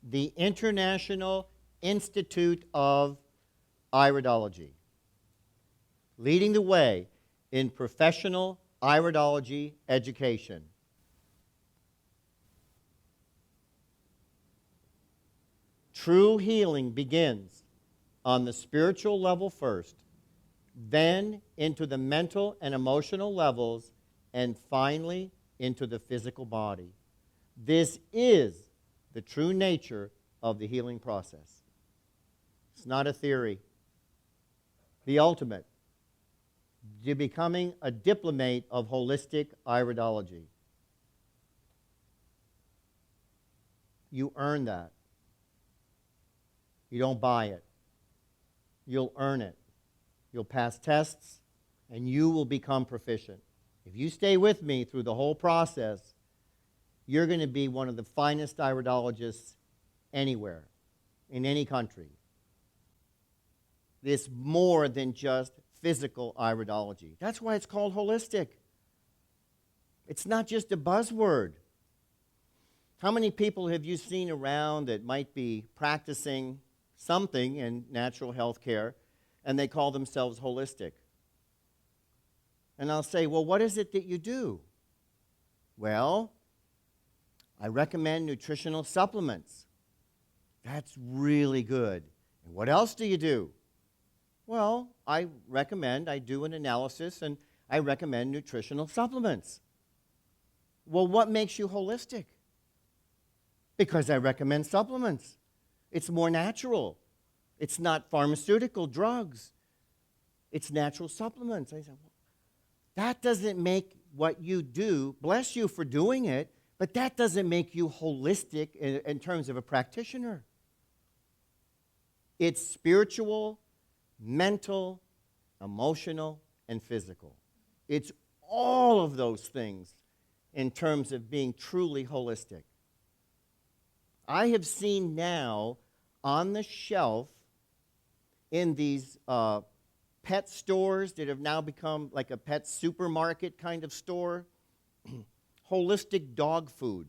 the International Institute of Iridology, leading the way in professional iridology education. True healing begins on the spiritual level first, then into the mental and emotional levels, and finally into the physical body. This is the true nature of the healing process. It's not a theory. The ultimate. You're becoming a diplomate of holistic iridology. You earn that. You don't buy it. You'll earn it. You'll pass tests, and you will become proficient. If you stay with me through the whole process, you're going to be one of the finest iridologists anywhere, in any country. It's more than just physical iridology. That's why it's called holistic. It's not just a buzzword. How many people have you seen around that might be practicing something in natural health care, and they call themselves holistic? And I'll say, well, what is it that you do? Well, I recommend nutritional supplements. That's really good. And what else do you do? Well, I do an analysis, and I recommend nutritional supplements. Well, what makes you holistic? Because I recommend supplements. It's more natural. It's not pharmaceutical drugs. It's natural supplements. I said, well, that doesn't make what you do, bless you for doing it, but that doesn't make you holistic in terms of a practitioner. It's spiritual, mental, emotional, and physical. It's all of those things in terms of being truly holistic. I have seen now on the shelf in these pet stores that have now become like a pet supermarket kind of store, holistic dog food.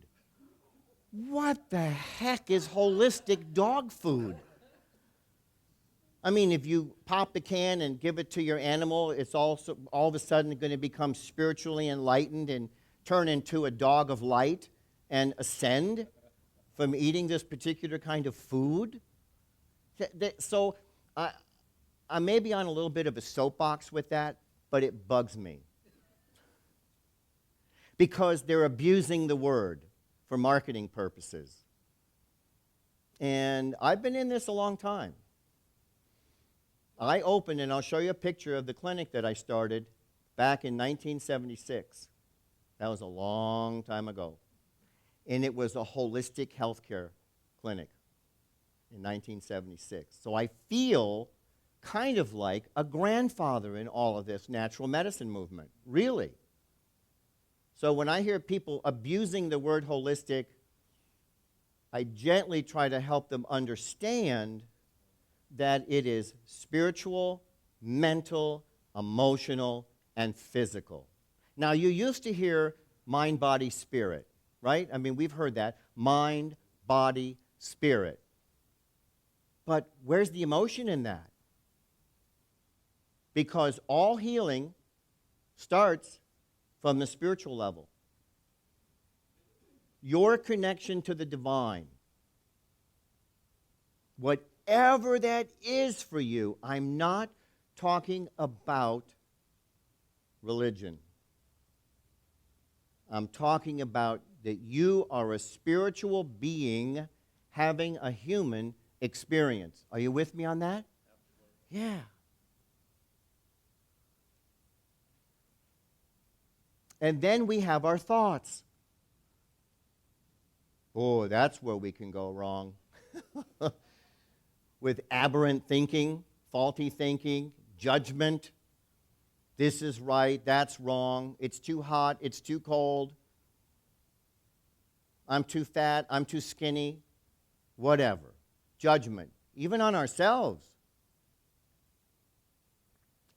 What the heck is holistic dog food? I mean, if you pop the can and give it to your animal, it's also all of a sudden going to become spiritually enlightened and turn into a dog of light and ascend from eating this particular kind of food. So I may be on a little bit of a soapbox with that, but it bugs me. Because they're abusing the word for marketing purposes. And I've been in this a long time. I opened, and I'll show you a picture of the clinic that I started back in 1976. That was a long time ago. And it was a holistic healthcare clinic in 1976. So I feel kind of like a grandfather in all of this natural medicine movement, really. So when I hear people abusing the word holistic, I gently try to help them understand that it is spiritual, mental, emotional, and physical. Now, you used to hear mind, body, spirit, right? I mean, we've heard that. Mind, body, spirit. But where's the emotion in that? Because all healing starts from the spiritual level. Your connection to the divine, whatever that is for you, I'm not talking about religion. I'm talking about that you are a spiritual being having a human experience. Are you with me on that? Absolutely. Yeah. And then we have our thoughts. Oh, that's where we can go wrong. With aberrant thinking, faulty thinking, judgment. This is right, that's wrong. It's too hot, it's too cold. I'm too fat, I'm too skinny. Whatever. Judgment, even on ourselves.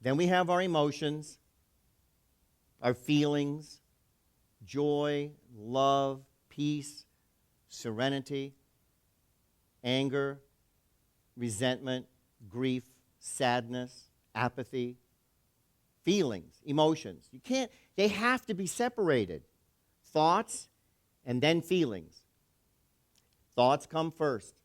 Then we have our emotions, our feelings, joy, love, peace, serenity. anger, resentment, grief, sadness, apathy, feelings, emotions. You can't, they have to be separated. Thoughts and then feelings. Thoughts come first.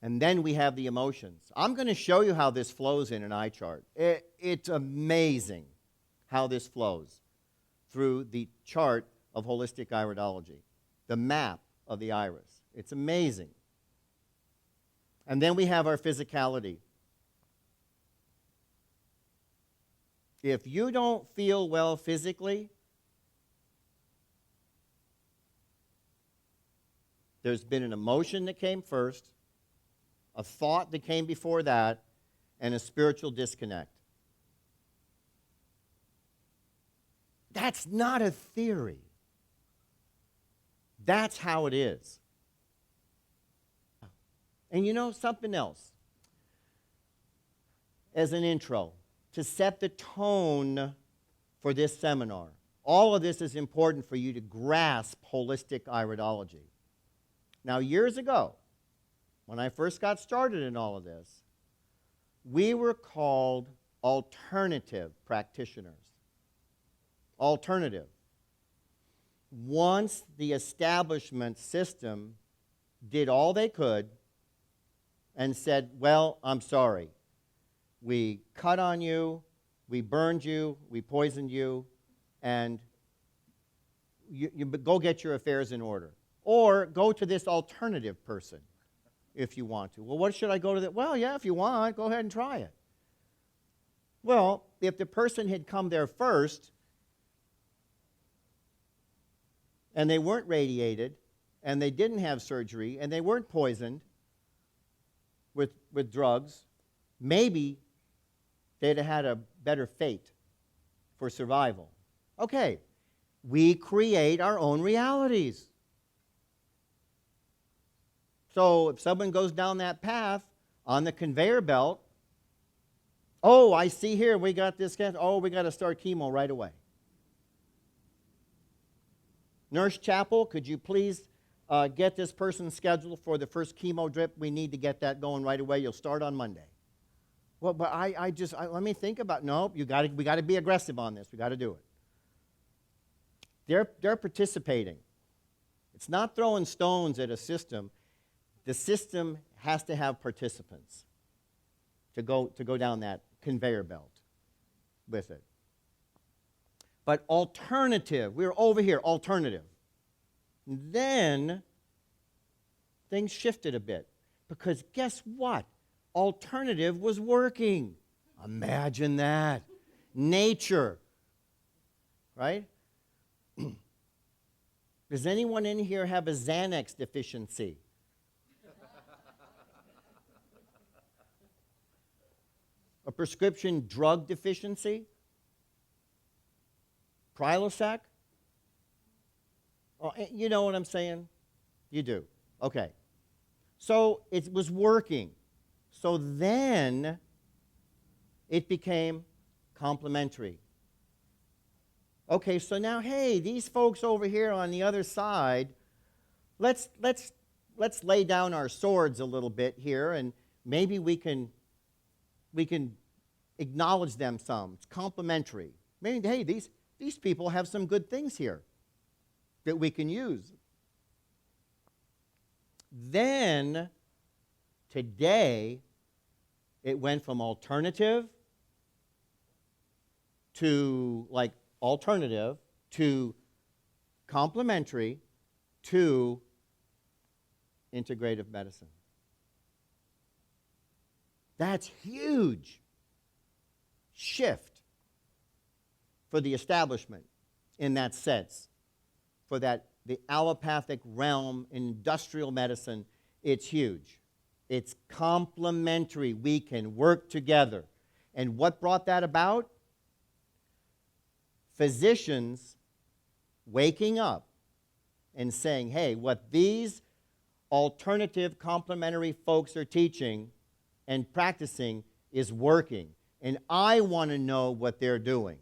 And then we have the emotions. I'm going to show you how this flows in an eye chart. It's amazing how this flows through the chart of holistic iridology, the map of the iris. It's amazing. And then we have our physicality. If you don't feel well physically, there's been an emotion that came first, a thought that came before that, and a spiritual disconnect. That's not a theory. That's how it is. And you know something else? As an intro, to set the tone for this seminar, all of this is important for you to grasp holistic iridology. Now, years ago, when I first got started in all of this, we were called alternative practitioners. Alternative. Once the establishment system did all they could and said, well, I'm sorry. We cut on you, we burned you, we poisoned you, and you go get your affairs in order. Or go to this alternative person if you want to. Well, what should I go to that? Well, yeah, if you want, go ahead and try it. Well, if the person had come there first and they weren't radiated and they didn't have surgery and they weren't poisoned with drugs, maybe they'd have had a better fate for survival. Okay, we create our own realities. So if someone goes down that path on the conveyor belt, oh, I see here we got this cancer. Oh, we got to start chemo right away. Nurse Chapel, could you please get this person scheduled for the first chemo drip? We need to get that going right away. You'll start on Monday. Well, but let me think about. No, we got to be aggressive on this. We got to do it. They're participating. It's not throwing stones at a system. The system has to have participants to go down that conveyor belt with it. But alternative, we're over here, alternative. Then things shifted a bit because guess what? Alternative was working. Imagine that. Nature, right? Does anyone in here have a Xanax deficiency? A prescription drug deficiency? Prilosec? Oh, you know what I'm saying? You do. Okay. So it was working. So then it became complementary. Okay, so now, hey, these folks over here on the other side, let's lay down our swords a little bit here, and maybe we can acknowledge them some. It's complementary. Maybe, hey, these people have some good things here that we can use. Then, today, it went from alternative to alternative to complementary to integrative medicine. That's huge shift for the establishment in that sense. For the allopathic realm, industrial medicine, it's huge. It's complementary. We can work together. And what brought that about? Physicians waking up and saying, hey, what these alternative complementary folks are teaching and practicing is working. And I want to know what they're doing.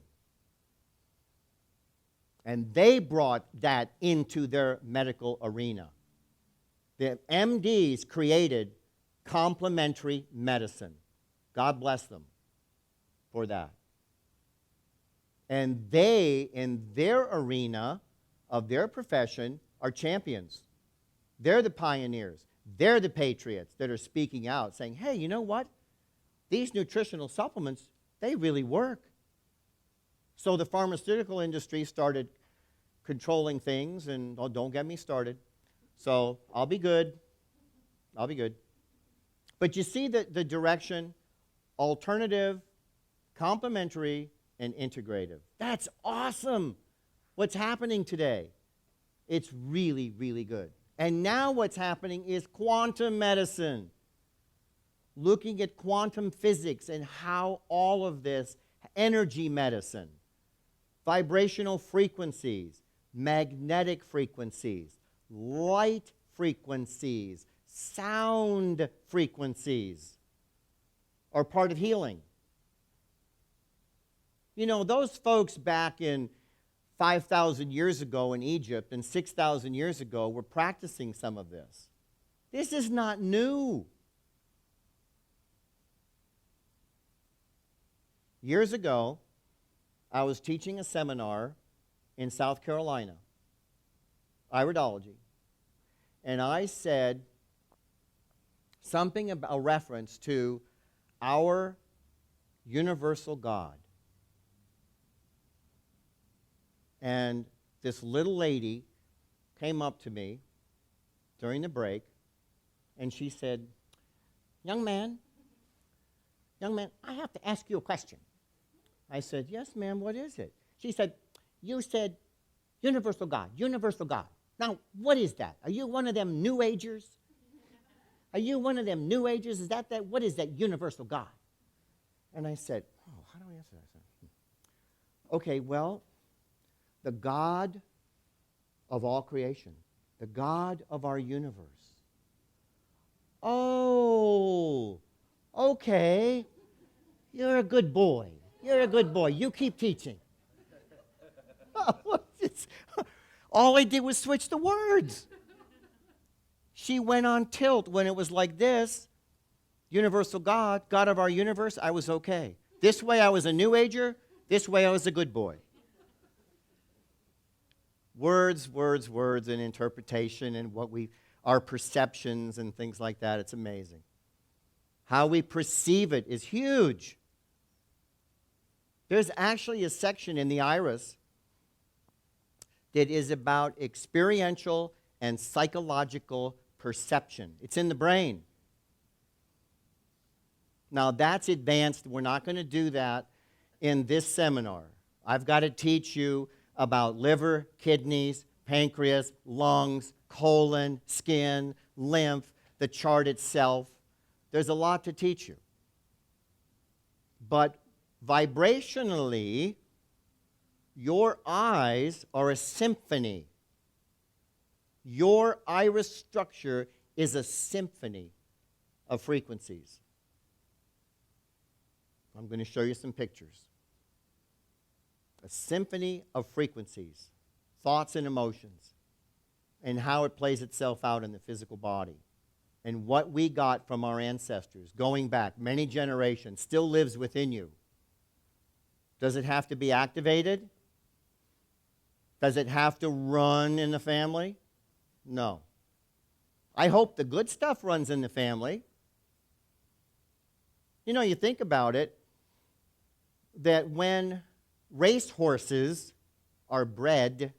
And they brought that into their medical arena. The MDs created complementary medicine. God bless them for that. And they, in their arena of their profession, are champions. They're the pioneers. They're the patriots that are speaking out, saying, hey, you know what? These nutritional supplements, they really work. So the pharmaceutical industry started controlling things, and oh, don't get me started. So I'll be good. I'll be good. But you see the direction: alternative, complementary, and integrative. That's awesome. What's happening today? It's really, really good. And now what's happening is quantum medicine. Looking at quantum physics and how all of this, energy medicine, vibrational frequencies, magnetic frequencies, light frequencies, sound frequencies are part of healing. You know, those folks back in 5,000 years ago in Egypt and 6,000 years ago were practicing some of this. This is not new. Years ago, I was teaching a seminar in South Carolina, Iridology, and I said something about a reference to our universal God. And this little lady came up to me during the break, and she said, young man, I have to ask you a question. I said, yes, ma'am, what is it? She said, you said universal God, universal God. Now, what is that? Are you one of them New Agers? Are you one of them New Agers? Is that? What is that universal God? And I said, oh, how do I answer that? I said, okay, well, the God of all creation, the God of our universe. Oh, okay. You're a good boy. You're a good boy. You keep teaching. All I did was switch the words. She went on tilt when it was like this. Universal God, God of our universe, I was okay. This way I was a New Ager. This way I was a good boy. Words, words, words, and interpretation and our perceptions and things like that. It's amazing. How we perceive it is huge. There's actually a section in the iris that is about experiential and psychological perception. It's in the brain. Now, that's advanced. We're not going to do that in this seminar. I've got to teach you about liver, kidneys, pancreas, lungs, colon, skin, lymph, the chart itself. There's a lot to teach you. But vibrationally, your eyes are a symphony. Your iris structure is a symphony of frequencies. I'm going to show you some pictures. A symphony of frequencies, thoughts and emotions, and how it plays itself out in the physical body. And what we got from our ancestors, going back many generations, still lives within you. Does it have to be activated? Does it have to run in the family? No. I hope the good stuff runs in the family. You know, you think about it, that when racehorses are bred,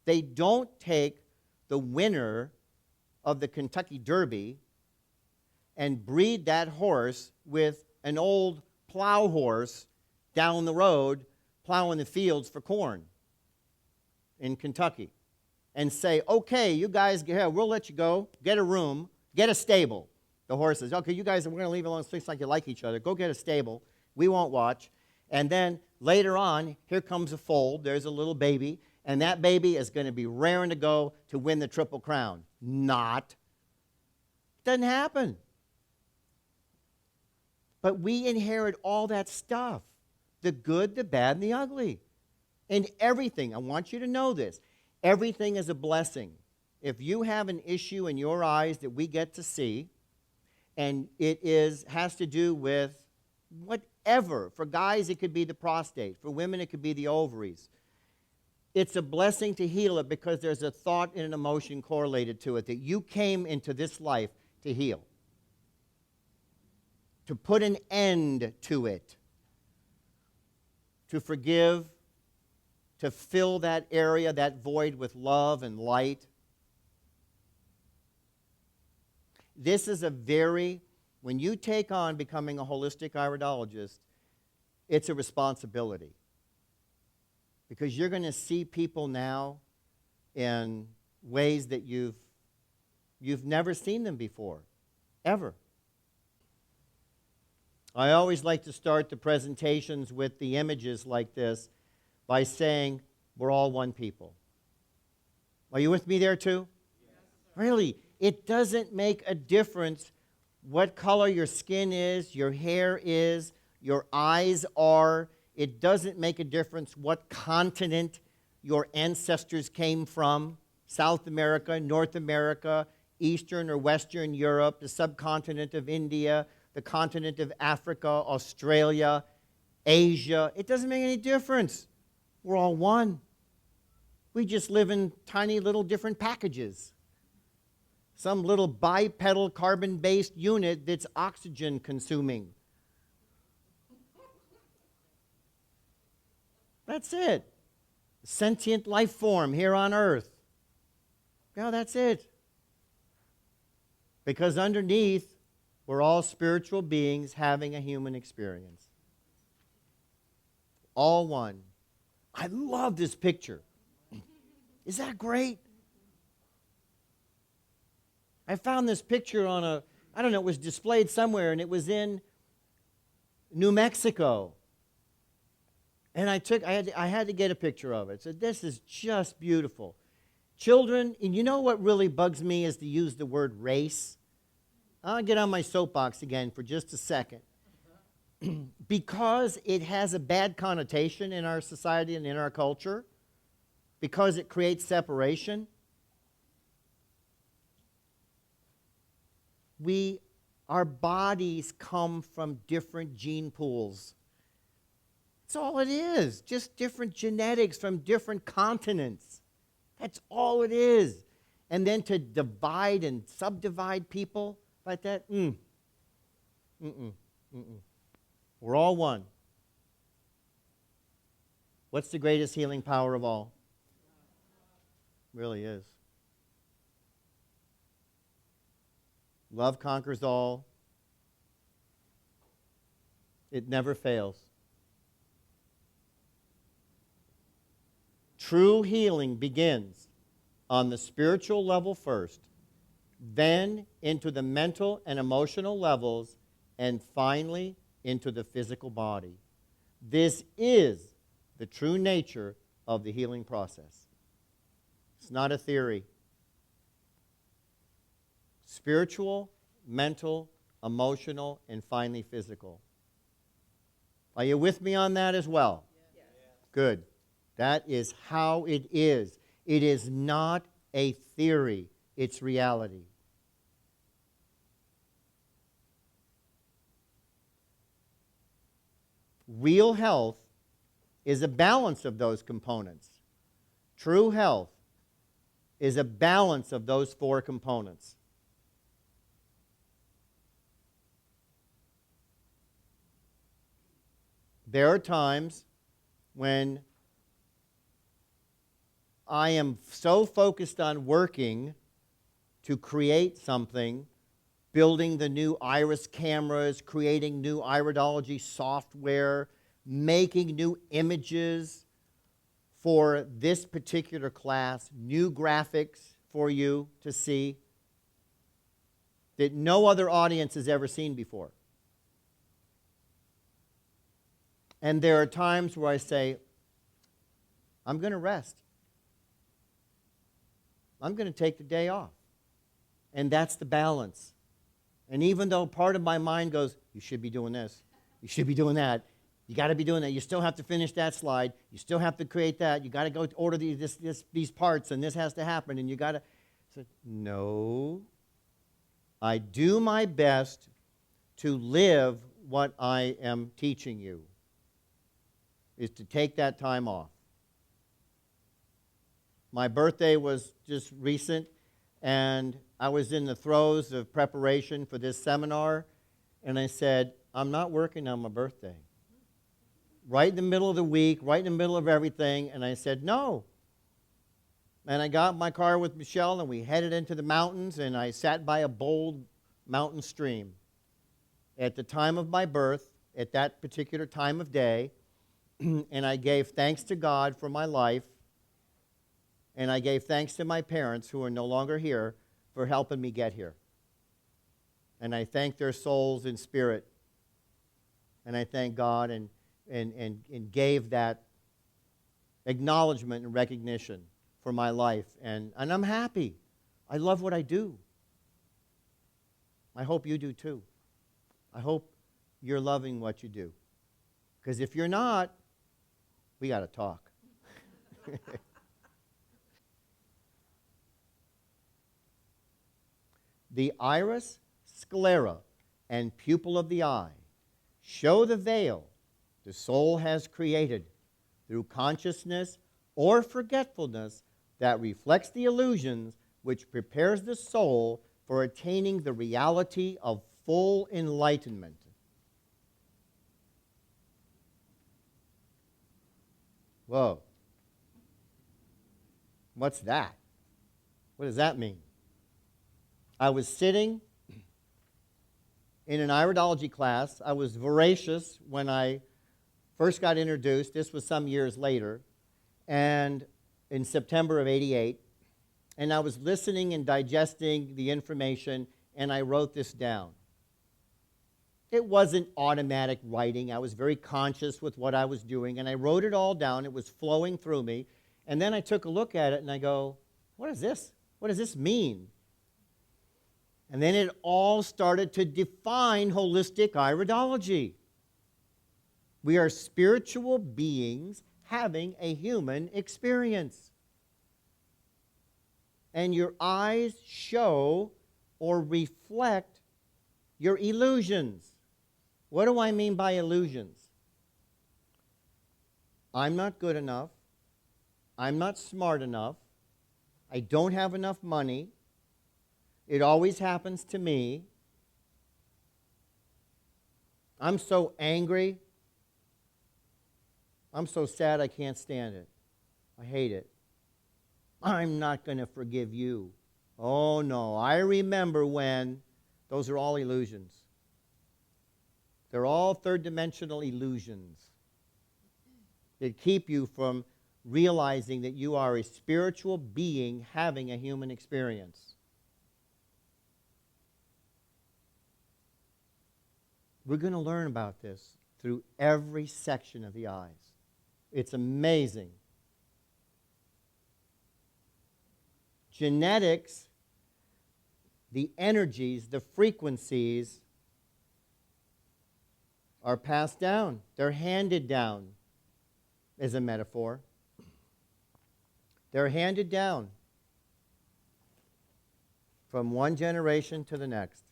they don't take the winner of the Kentucky Derby and breed that horse with an old plow horse down the road plowing the fields for corn in Kentucky and say, okay, you guys, we'll let you go, get a room, get a stable. The horse says, okay, you guys, we're going to leave it alone. It looks like you like each other. Go get a stable. We won't watch. And then later on, here comes a foal. There's a little baby. And that baby is going to be raring to go to win the Triple Crown. Not. Doesn't happen. But we inherit all that stuff. The good, the bad, and the ugly. And everything, I want you to know this, everything is a blessing. if you have an issue in your eyes that we get to see, and has to do with whatever. For guys, it could be the prostate. For women, it could be the ovaries. It's a blessing to heal it because there's a thought and an emotion correlated to it that you came into this life to heal, to put an end to it, to forgive, to fill that area, that void with love and light. This is when you take on becoming a holistic iridologist, it's a responsibility. Because you're going to see people now in ways that you've never seen them before, ever. I always like to start the presentations with the images like this by saying, we're all one people. Are you with me there too? Yes. Really, it doesn't make a difference what color your skin is, your hair is, your eyes are. It doesn't make a difference what continent your ancestors came from, South America, North America, Eastern or Western Europe, the subcontinent of India, the continent of Africa, Australia, Asia. It doesn't make any difference. We're all one. We just live in tiny little different packages. Some little bipedal carbon-based unit that's oxygen consuming. That's it. Sentient life form here on earth. Yeah, that's it. Because underneath, we're all spiritual beings having a human experience. All one. I love this picture. Is that great? I found this picture on it was displayed somewhere, and it was in New Mexico. And I had to get a picture of it. So this is just beautiful. Children, and you know what really bugs me is to use the word race. I'll get on my soapbox again for just a second. Because it has a bad connotation in our society and in our culture, because it creates separation, our bodies come from different gene pools. That's all it is. Just different genetics from different continents. That's all it is. And then to divide and subdivide people like that, We're all one. What's the greatest healing power of all? Really is. Love conquers all. It never fails. True healing begins on the spiritual level first, then into the mental and emotional levels, and finally into the physical body. This is the true nature of the healing process. It's not a theory. Spiritual, mental, emotional, and finally physical. Are you with me on that as well? Yes. Good. That is how it is. It is not a theory. It's reality. Real health is a balance of those components. True health is a balance of those four components. There are times when I am so focused on working to create something, building the new iris cameras, creating new iridology software, making new images for this particular class, new graphics for you to see that no other audience has ever seen before. And there are times where I say, I'm going to rest. I'm going to take the day off. And that's the balance. And even though part of my mind goes, you should be doing this, you should be doing that, you got to be doing that, you still have to finish that slide, you still have to create that, you got to go order these parts, and this has to happen, and you got to, I said, no. I do my best to live what I am teaching you, is to take that time off. My birthday was just recent, and I was in the throes of preparation for this seminar, and I said, I'm not working on my birthday. Right in the middle of the week, right in the middle of everything, and I said, no. And I got in my car with Michelle, and we headed into the mountains, and I sat by a bold mountain stream. At the time of my birth, at that particular time of day, and I gave thanks to God for my life, and I gave thanks to my parents, who are no longer here, for helping me get here. And I thank their souls in spirit, and I thank God and gave that acknowledgement and recognition for my life. And I'm happy. I love what I do. I hope you do too. I hope you're loving what you do. Because if you're not, we got to talk. The iris, sclera, and pupil of the eye show the veil the soul has created through consciousness or forgetfulness that reflects the illusions which prepares the soul for attaining the reality of full enlightenment. Whoa. What's that? What does that mean? I was sitting in an iridology class. I was voracious when I first got introduced. This was some years later, and in September of '88. And I was listening and digesting the information, and I wrote this down. It wasn't automatic writing. I was very conscious with what I was doing, and I wrote it all down. It was flowing through me. And then I took a look at it, and I go, what is this? What does this mean? And then it all started to define holistic iridology. We are spiritual beings having a human experience. And your eyes show or reflect your illusions. What do I mean by illusions? I'm not good enough. I'm not smart enough. I don't have enough money. It always happens to me. I'm so angry. I'm so sad I can't stand it. I hate it. I'm not going to forgive you. Oh no, I remember when. Those are all illusions. They're all third-dimensional illusions that keep you from realizing that you are a spiritual being having a human experience. We're going to learn about this through every section of the eyes. It's amazing. Genetics, the energies, the frequencies are passed down. They're handed down, as a metaphor. They're handed down from one generation to the next.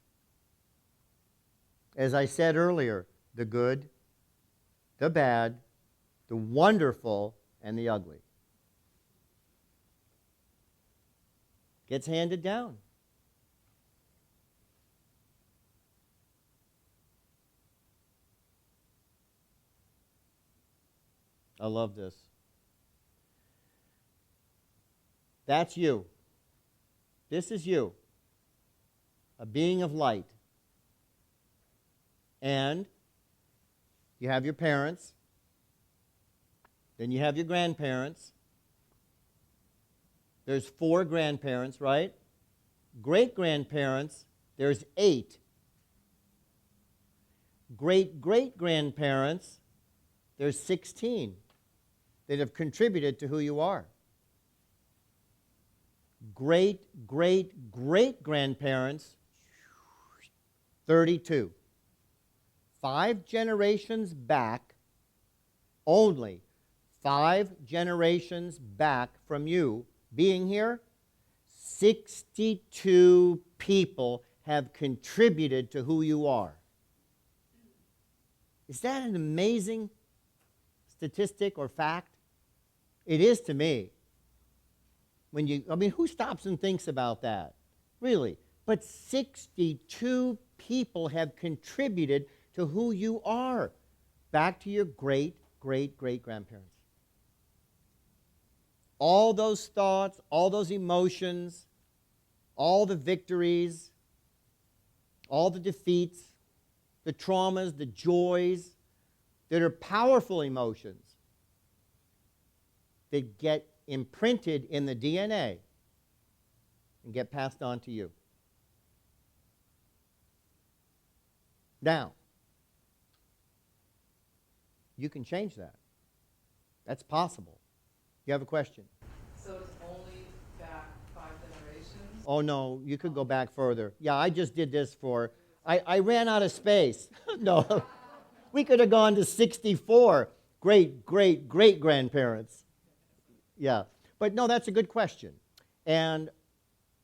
As I said earlier, the good, the bad, the wonderful, and the ugly. Gets handed down. I love this. That's you. This is you, a being of light. And you have your parents, then you have your grandparents. There's 4 grandparents, right? Great-grandparents, there's 8. Great-great-grandparents, there's 16 that have contributed to who you are. Great-great-great-grandparents, 32. 5 generations back, only 5 generations back from you being here, 62 people have contributed to who you are. Is that an amazing statistic or fact? It is to me. Who stops and thinks about that? Really. But 62 people have contributed to who you are. Back to your great-great-great-grandparents. All those thoughts, all those emotions, all the victories, all the defeats, the traumas, the joys that are powerful emotions that get imprinted in the DNA and get passed on to you. Now, you can change that. That's possible. You have a question? So it's only back 5 generations? Oh, no, you could go back further. Yeah, I just did this for, I ran out of space. No, we could have gone to 64 great-great-great-grandparents. Yeah, but no, that's a good question. And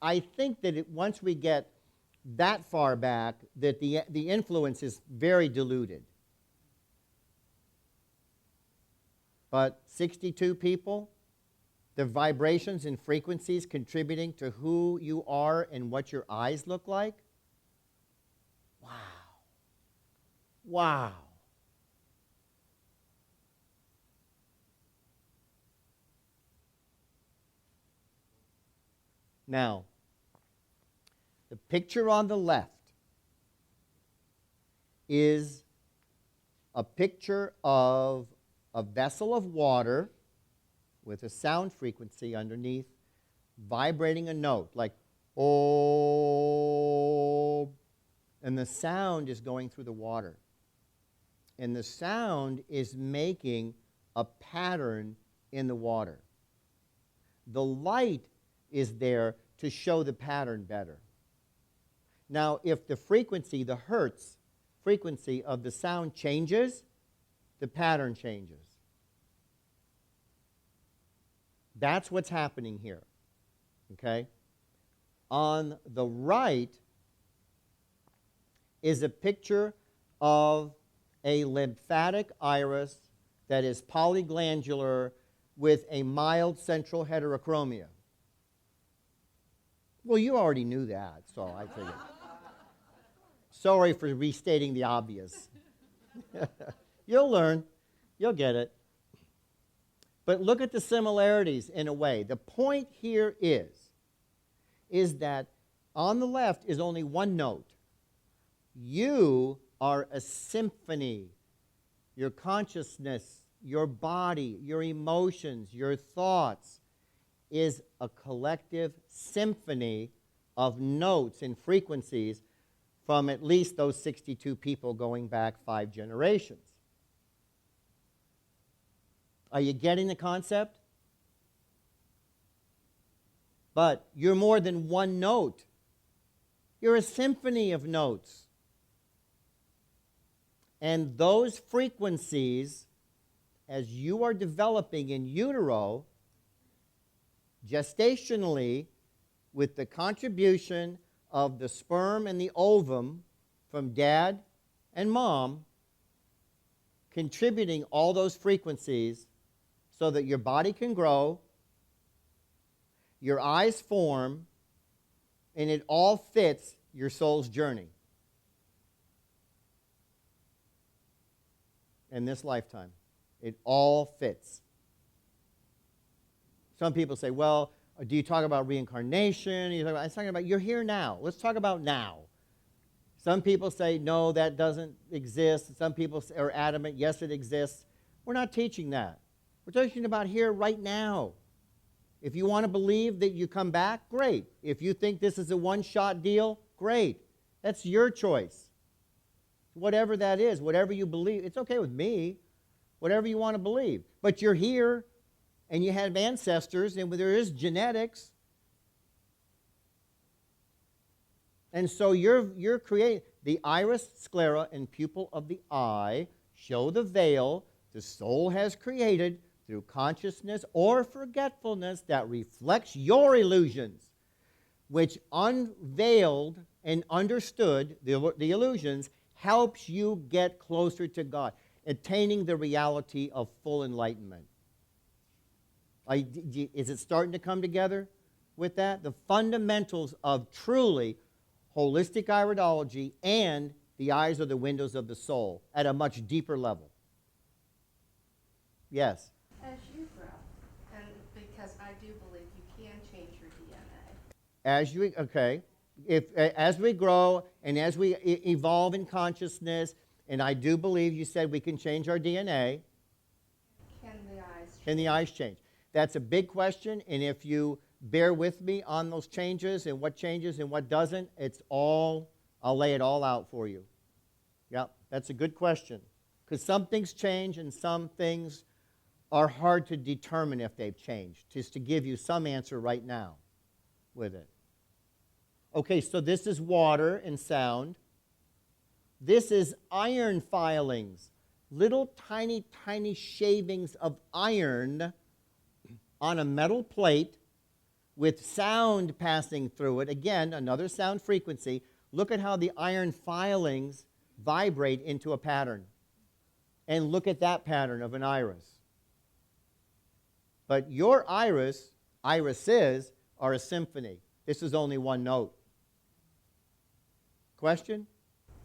I think that once we get that far back, that the influence is very diluted. But 62 people, the vibrations and frequencies contributing to who you are and what your eyes look like? Wow. Wow. Now, the picture on the left is a picture of a vessel of water with a sound frequency underneath vibrating a note like oh, and the sound is going through the water. And the sound is making a pattern in the water. The light is there to show the pattern better. Now, if the frequency, the hertz frequency of the sound changes, the pattern changes. That's what's happening here. Okay? On the right is a picture of a lymphatic iris that is polyglandular with a mild central heterochromia. Well, you already knew that, so I figured. Sorry for restating the obvious. You'll learn. You'll get it. But look at the similarities in a way. The point here is that on the left is only one note. You are a symphony. Your consciousness, your body, your emotions, your thoughts is a collective symphony of notes and frequencies from at least those 62 people going back 5 generations. Are you getting the concept? But you're more than one note. You're a symphony of notes. And those frequencies, as you are developing in utero, gestationally, with the contribution of the sperm and the ovum from dad and mom, contributing all those frequencies so that your body can grow, your eyes form, and it all fits your soul's journey in this lifetime. It all fits. Some people say, well, do you talk about reincarnation? I'm talking about you're here now. Let's talk about now. Some people say, no, that doesn't exist. Some people are adamant, yes, it exists. We're not teaching that. We're talking about here right now. If you want to believe that you come back, great. If you think this is a one-shot deal, great. That's your choice. Whatever that is, whatever you believe, it's okay with me. Whatever you want to believe. But you're here, and you have ancestors, and there is genetics. And so you're creating the iris, sclera, and pupil of the eye show the veil the soul has created through consciousness or forgetfulness that reflects your illusions. which unveiled and understood the illusions, helps you get closer to God, attaining the reality of full enlightenment. Is it starting to come together with that? The fundamentals of truly holistic iridology and the eyes are the windows of the soul at a much deeper level. Yes? As you grow, and because I do believe you can change your DNA. As we grow and as we evolve in consciousness, and I do believe you said we can change our DNA. Can the eyes change? Can the eyes change? That's a big question, and if you bear with me on those changes and what doesn't, I'll lay it all out for you. Yeah, that's a good question. Because some things change and some things are hard to determine if they've changed. Just to give you some answer right now with it. Okay, so this is water and sound. This is iron filings. Little tiny, tiny shavings of iron on a metal plate with sound passing through it. Again, another sound frequency. Look at how the iron filings vibrate into a pattern. And look at that pattern of an iris. But your irises are a symphony. This is only one note. Question?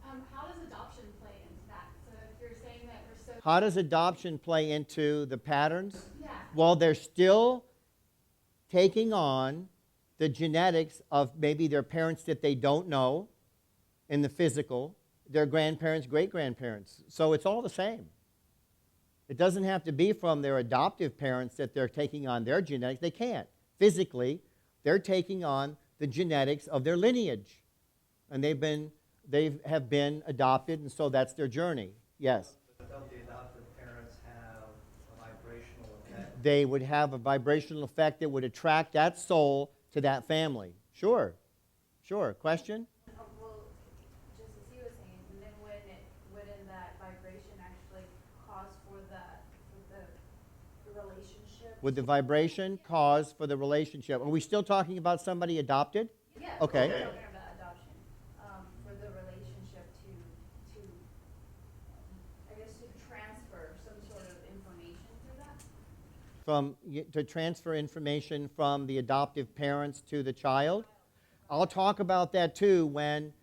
How does adoption play into that? So if you're saying that we're so... How does adoption play into the patterns? Yeah. Well, they're still taking on the genetics of maybe their parents that they don't know in the physical, their grandparents, great-grandparents. So it's all the same. It doesn't have to be from their adoptive parents that they're taking on their genetics. They can't. Physically, they're taking on the genetics of their lineage. And they have been adopted, and so that's their journey. Yes? But don't the adoptive parents have a vibrational effect? They would have a vibrational effect that would attract that soul to that family. Sure. Sure. Question? Well, just as he was saying, and then wouldn't that vibration actually cause for the relationship? Would the vibration cause for the relationship? Are we still talking about somebody adopted? Yeah. Okay. We're talking about adoption. For the relationship to I guess to transfer some sort of information through that? To transfer information from the adoptive parents to the child? I'll talk about that too when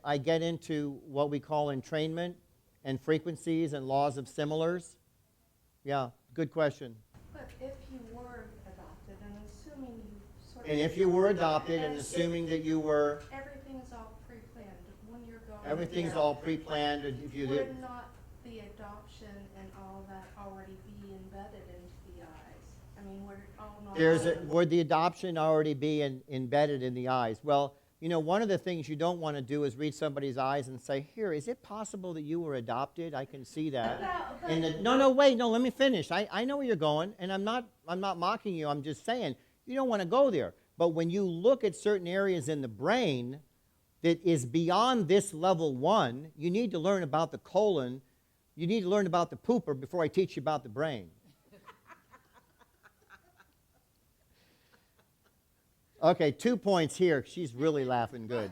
I get into what we call entrainment and frequencies and laws of similars. Yeah, good question. But if you were adopted, and assuming you sort of... And if you were adopted and assuming that you were... Everything's all pre-planned. When you're going... Everything's all pre-planned. If you did, would not the adoption and all that already be embedded into the eyes? I mean, would it all not... would the adoption already be embedded in the eyes? Well, you know, one of the things you don't want to do is read somebody's eyes and say, here, is it possible that you were adopted? I can see that. Wait, let me finish. I know where you're going, and I'm not mocking you. I'm just saying, you don't want to go there. But when you look at certain areas in the brain that is beyond this level 1, you need to learn about the colon. You need to learn about the pooper before I teach you about the brain. Okay, 2 points here. She's really laughing good.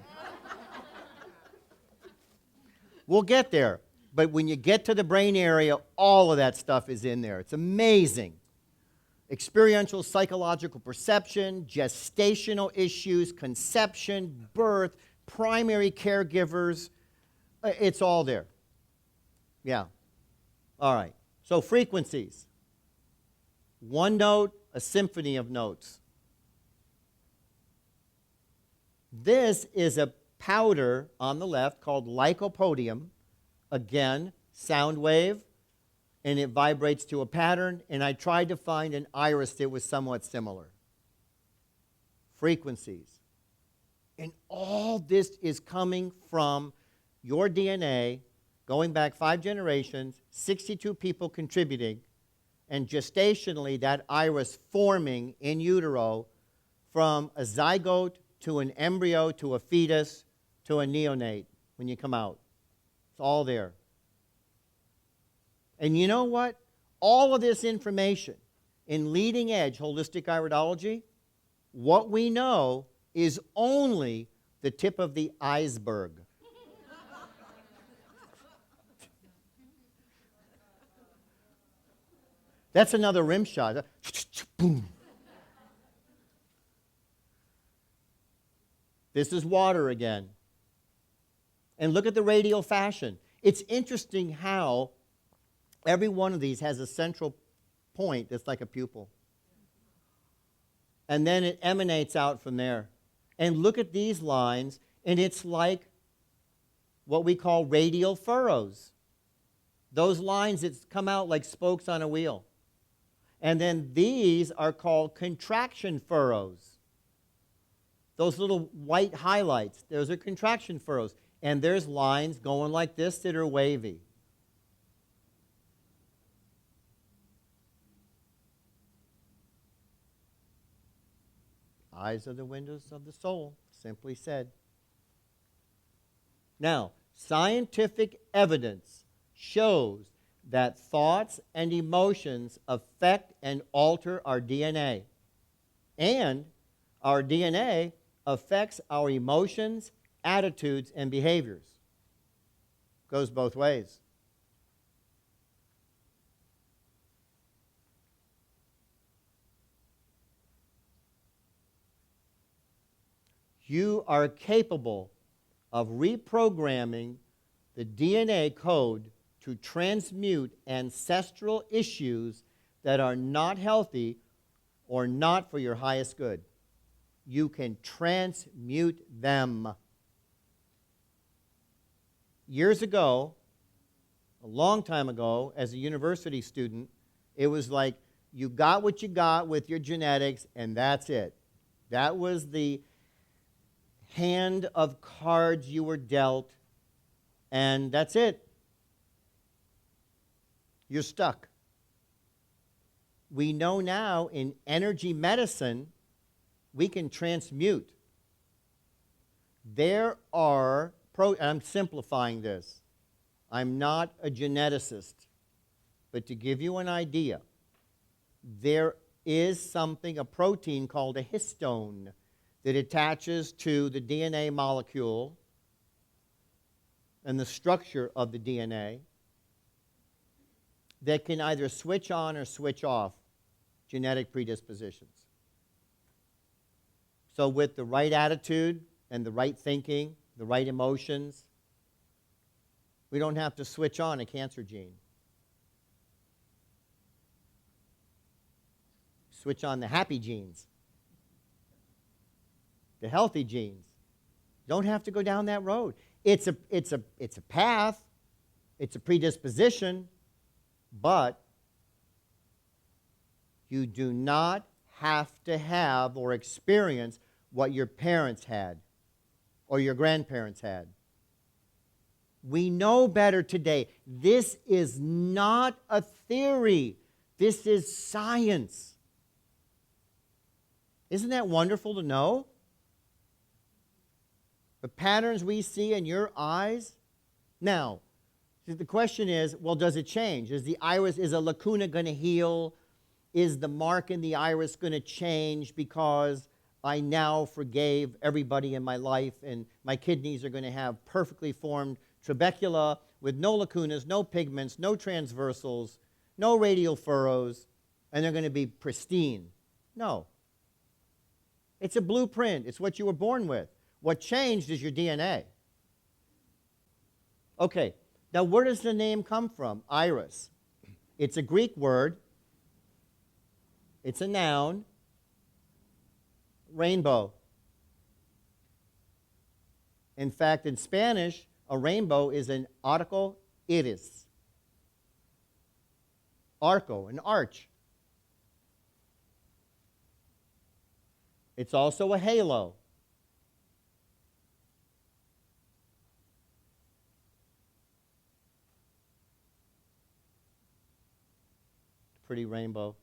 We'll get there. But when you get to the brain area, all of that stuff is in there. It's amazing. Experiential psychological perception, gestational issues, conception, birth, primary caregivers. It's all there. Yeah. All right. So frequencies. One note, a symphony of notes. This is a powder on the left called lycopodium. Again, sound wave, and it vibrates to a pattern, and I tried to find an iris that was somewhat similar. Frequencies. And all this is coming from your DNA, going back 5 generations, 62 people contributing, and gestationally that iris forming in utero from a zygote to an embryo, to a fetus, to a neonate when you come out. It's all there. And you know what? All of this information in leading edge holistic iridology, what we know is only the tip of the iceberg. That's another rim shot. Boom. This is water again. And look at the radial fashion. It's interesting how every one of these has a central point that's like a pupil. And then it emanates out from there. And look at these lines, and it's like what we call radial furrows. Those lines that come out like spokes on a wheel. And then these are called contraction furrows. Those little white highlights, those are contraction furrows. And there's lines going like this that are wavy. Eyes are the windows of the soul, simply said. Now, scientific evidence shows that thoughts and emotions affect and alter our DNA. And our DNA affects our emotions, attitudes, and behaviors. Goes both ways. You are capable of reprogramming the DNA code to transmute ancestral issues that are not healthy or not for your highest good. You can transmute them. Years ago, a long time ago, as a university student, it was like you got what you got with your genetics, and that's it. That was the hand of cards you were dealt, and that's it. You're stuck. We know now in energy medicine, we can transmute. There are, I'm simplifying this. I'm not a geneticist, but to give you an idea, there is something, a protein called a histone, that attaches to the DNA molecule and the structure of the DNA that can either switch on or switch off genetic predispositions. So with the right attitude and the right thinking, the right emotions, we don't have to switch on a cancer gene. Switch on the happy genes, the healthy genes. Don't have to go down that road. It's a path, it's a predisposition, but you do not have to have or experience what your parents had or your grandparents had. We know better today. This is not a theory. This is science. Isn't that wonderful to know? The patterns we see in your eyes. Now, the question is, well, does it change? Is a lacuna going to heal? Is the mark in the iris going to change because I now forgave everybody in my life and my kidneys are going to have perfectly formed trabecula with no lacunas, no pigments, no transversals, no radial furrows, and they're going to be pristine? No. It's a blueprint. It's what you were born with. What changed is your DNA. Okay, now where does the name come from? Iris. It's a Greek word. It's a noun. Rainbow. In fact, in Spanish, a rainbow is an arco iris. Arco, an arch. It's also a halo. Pretty rainbow.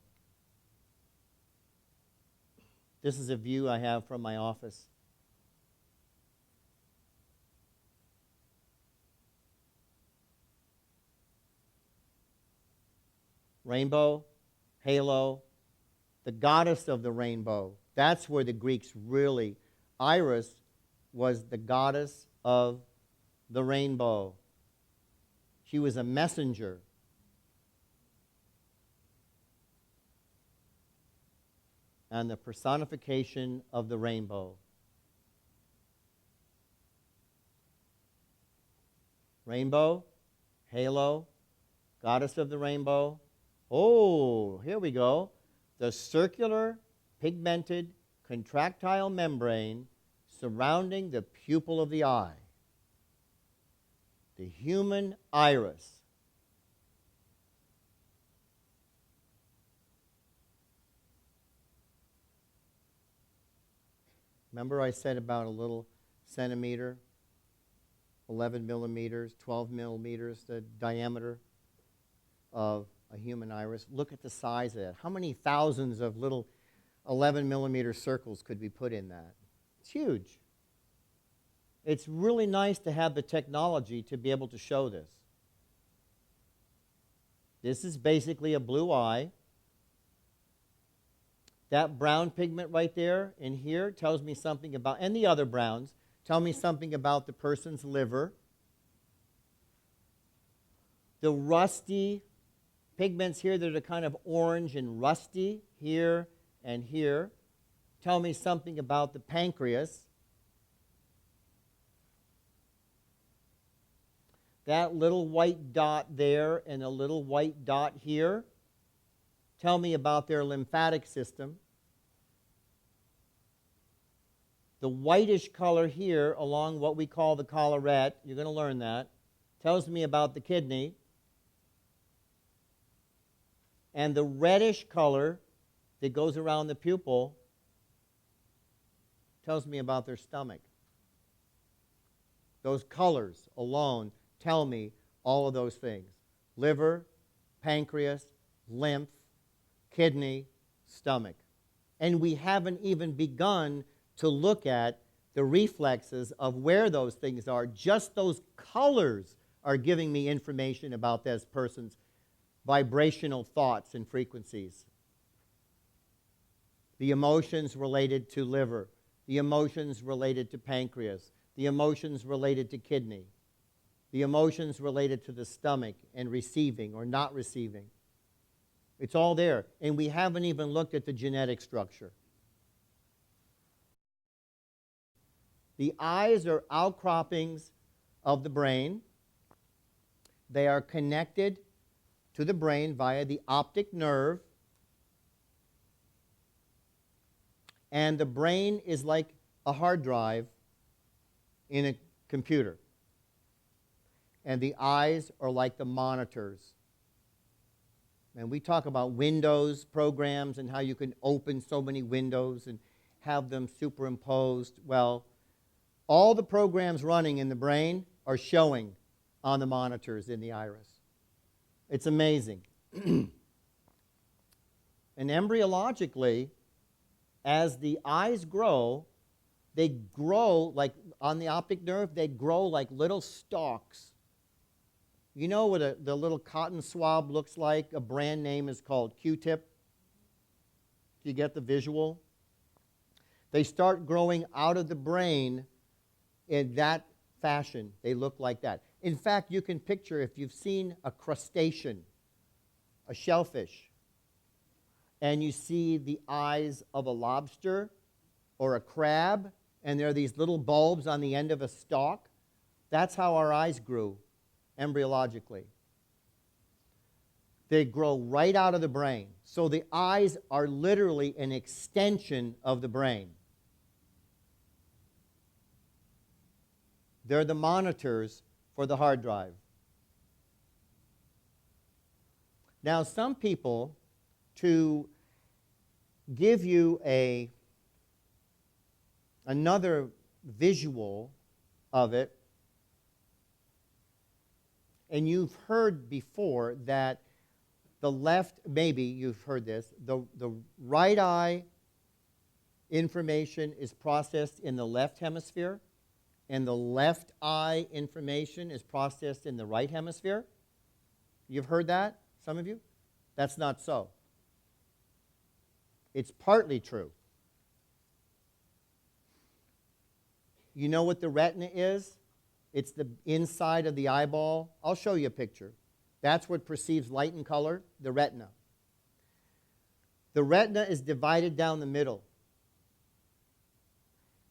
This is a view I have from my office. Rainbow, halo, the goddess of the rainbow. That's where the Greeks really Iris was the goddess of the rainbow. She was a messenger. And the personification of the rainbow. Rainbow, halo, goddess of the rainbow. Oh, here we go. The circular, pigmented, contractile membrane surrounding the pupil of the eye. The human iris. Remember I said about a little centimeter, 11 millimeters, 12 millimeters, the diameter of a human iris? Look at the size of that. How many thousands of little 11 millimeter circles could we put in that? It's huge. It's really nice to have the technology to be able to show this. This is basically a blue eye. That brown pigment right there in here tells me something about, and the other browns, tell me something about the person's liver. The rusty pigments here that are kind of orange and rusty here and here tell me something about the pancreas. That little white dot there and a little white dot here tell me about their lymphatic system. The whitish color here along what we call the collarette, you're going to learn that, tells me about the kidney. And the reddish color that goes around the pupil tells me about their stomach. Those colors alone tell me all of those things. Liver, pancreas, lymph, kidney, stomach. And we haven't even begun to look at the reflexes of where those things are. Just those colors are giving me information about this person's vibrational thoughts and frequencies. The emotions related to liver, the emotions related to pancreas, the emotions related to kidney, the emotions related to the stomach and receiving or not receiving. It's all there. And we haven't even looked at the genetic structure. The eyes are outcroppings of the brain. They are connected to the brain via the optic nerve. And the brain is like a hard drive in a computer. And the eyes are like the monitors. And we talk about Windows programs and how you can open so many windows and have them superimposed. Well, all the programs running in the brain are showing on the monitors in the iris. It's amazing. And embryologically, as the eyes grow, they grow like on the optic nerve, they grow like little stalks. You know what the little cotton swab looks like? A brand name is called Q-tip. Do you get the visual? They start growing out of the brain in that fashion. They look like that. In fact, you can picture, if you've seen a crustacean, a shellfish, and you see the eyes of a lobster or a crab, and there are these little bulbs on the end of a stalk, that's how our eyes grew embryologically. They grow right out of the brain. So the eyes are literally an extension of the brain. They're the monitors for the hard drive. Now, some people, to give you another visual of it, and you've heard before that the left, maybe you've heard this, the right eye information is processed in the left hemisphere, and the left eye information is processed in the right hemisphere. You've heard that, some of you? That's not so. It's partly true. You know what the retina is? It's the inside of the eyeball. I'll show you a picture. That's what perceives light and color, the retina. The retina is divided down the middle.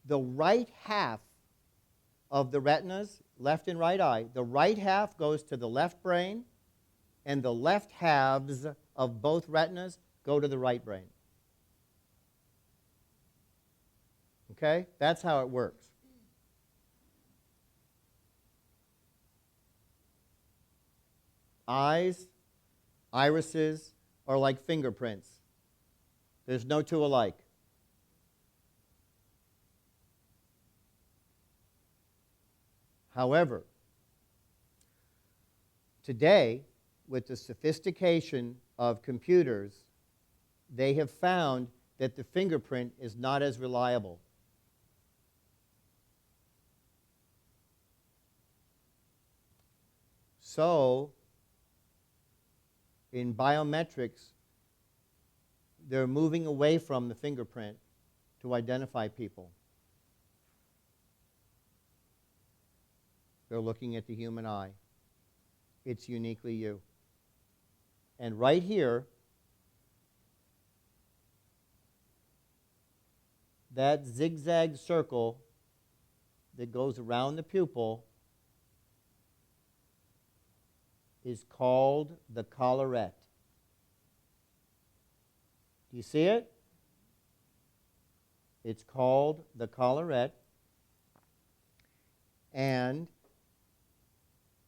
The right half of the retinas, left and right eye, the right half goes to the left brain, and the left halves of both retinas go to the right brain. Okay? That's how it works. Eyes, irises are like fingerprints. There's no two alike. However, today, with the sophistication of computers, they have found that the fingerprint is not as reliable. So, in biometrics, they're moving away from the fingerprint to identify people. They're looking at the human eye. It's uniquely you. And right here, that zigzag circle that goes around the pupil is called the collarette. Do you see it? It's called the collarette, and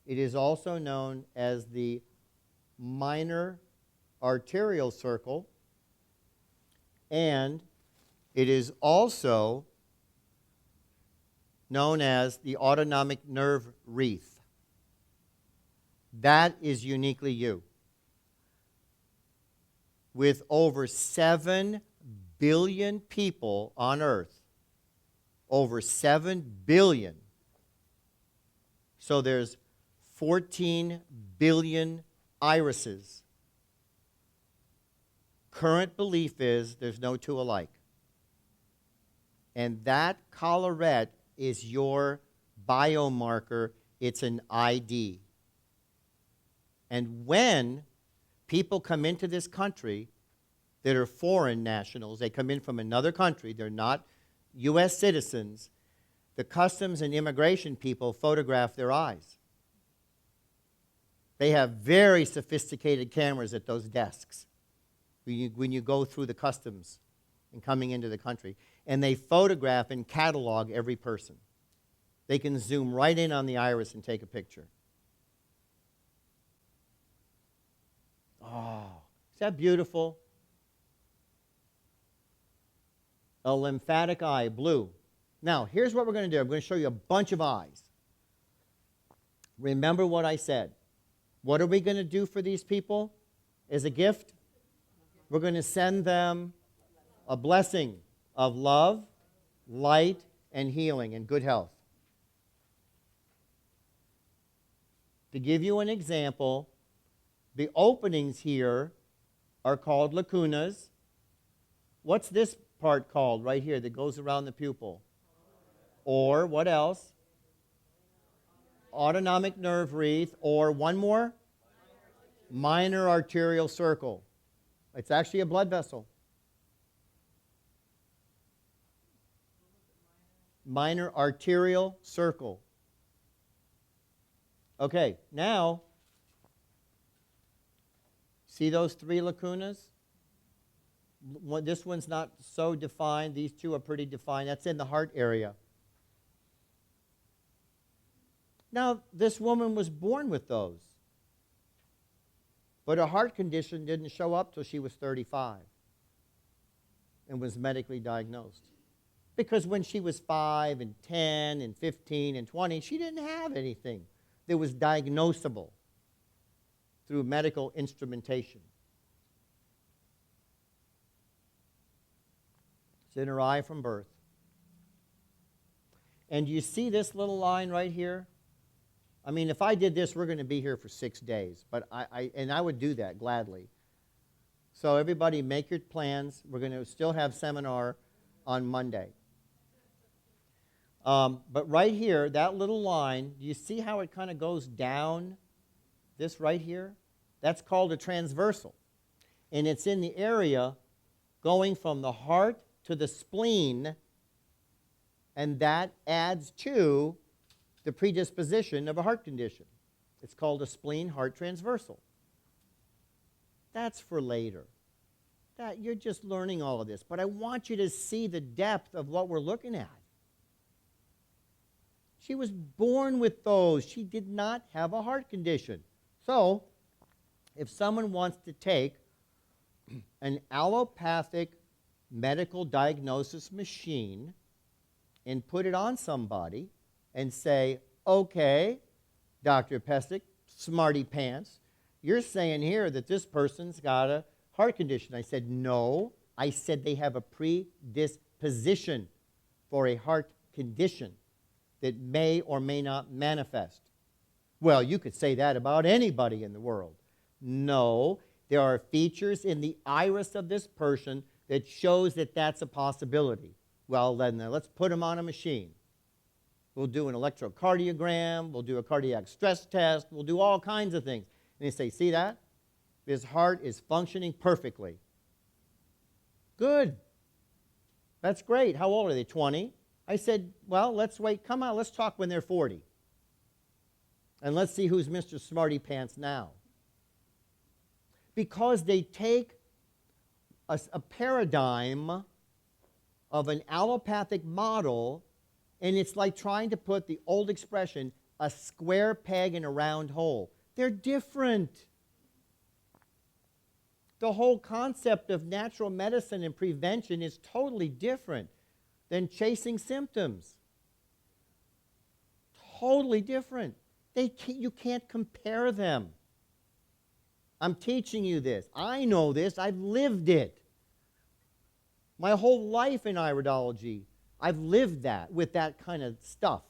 it is also known as the minor arterial circle, and it is also known as the autonomic nerve wreath. That is uniquely you. With over 7 billion people on Earth, over 7 billion. So there's 14 billion irises. Current belief is there's no two alike. And that collarette is your biomarker. It's an ID. And when people come into this country that are foreign nationals, they come in from another country, they're not U.S. citizens, the customs and immigration people photograph their eyes. They have very sophisticated cameras at those desks when you go through the customs and coming into the country. And they photograph and catalog every person. They can zoom right in on the iris and take a picture. Oh, is that beautiful? A lymphatic eye, blue. Now, here's what we're going to do. I'm going to show you a bunch of eyes. Remember what I said. What are we going to do for these people as a gift? We're going to send them a blessing of love, light, and healing and good health. To give you an example, the openings here are called lacunas. What's this part called right here that goes around the pupil? Or what else? Autonomic nerve wreath, or one more? Minor arterial circle. It's actually a blood vessel. Minor arterial circle. Okay, now, see those 3 lacunas? This one's not so defined. These 2 are pretty defined. That's in the heart area. Now, this woman was born with those. But her heart condition didn't show up till she was 35 and was medically diagnosed. Because when she was 5 and 10 and 15 and 20, she didn't have anything that was diagnosable through medical instrumentation. It's in her eye from birth. And you see this little line right here? I mean, if I did this, we're going to be here for 6 days. But I would do that gladly. So everybody make your plans. We're going to still have seminar on Monday. But right here, that little line, do you see how it kind of goes down this right here? That's called a transversal. And it's in the area going from the heart to the spleen, and that adds to the predisposition of a heart condition. It's called a spleen-heart transversal. That's for later. You're just learning all of this. But I want you to see the depth of what we're looking at. She was born with those. She did not have a heart condition. So, if someone wants to take an allopathic medical diagnosis machine and put it on somebody and say, okay, Dr. Pesic, smarty pants, you're saying here that this person's got a heart condition. I said, no. I said they have a predisposition for a heart condition that may or may not manifest. Well, you could say that about anybody in the world. No, there are features in the iris of this person that shows that that's a possibility. Well, then let's put them on a machine. We'll do an electrocardiogram, we'll do a cardiac stress test, we'll do all kinds of things. And they say, see that? His heart is functioning perfectly. Good. That's great. How old are they? 20? I said, well, let's wait. Come on, let's talk when they're 40. And let's see who's Mr. Smarty Pants now. Because they take a paradigm of an allopathic model, and it's like trying to put the old expression, a square peg in a round hole. They're different. The whole concept of natural medicine and prevention is totally different than chasing symptoms. Totally different. You can't compare them. I'm teaching you this. I know this. I've lived it. My whole life in iridology, I've lived that with that kind of stuff.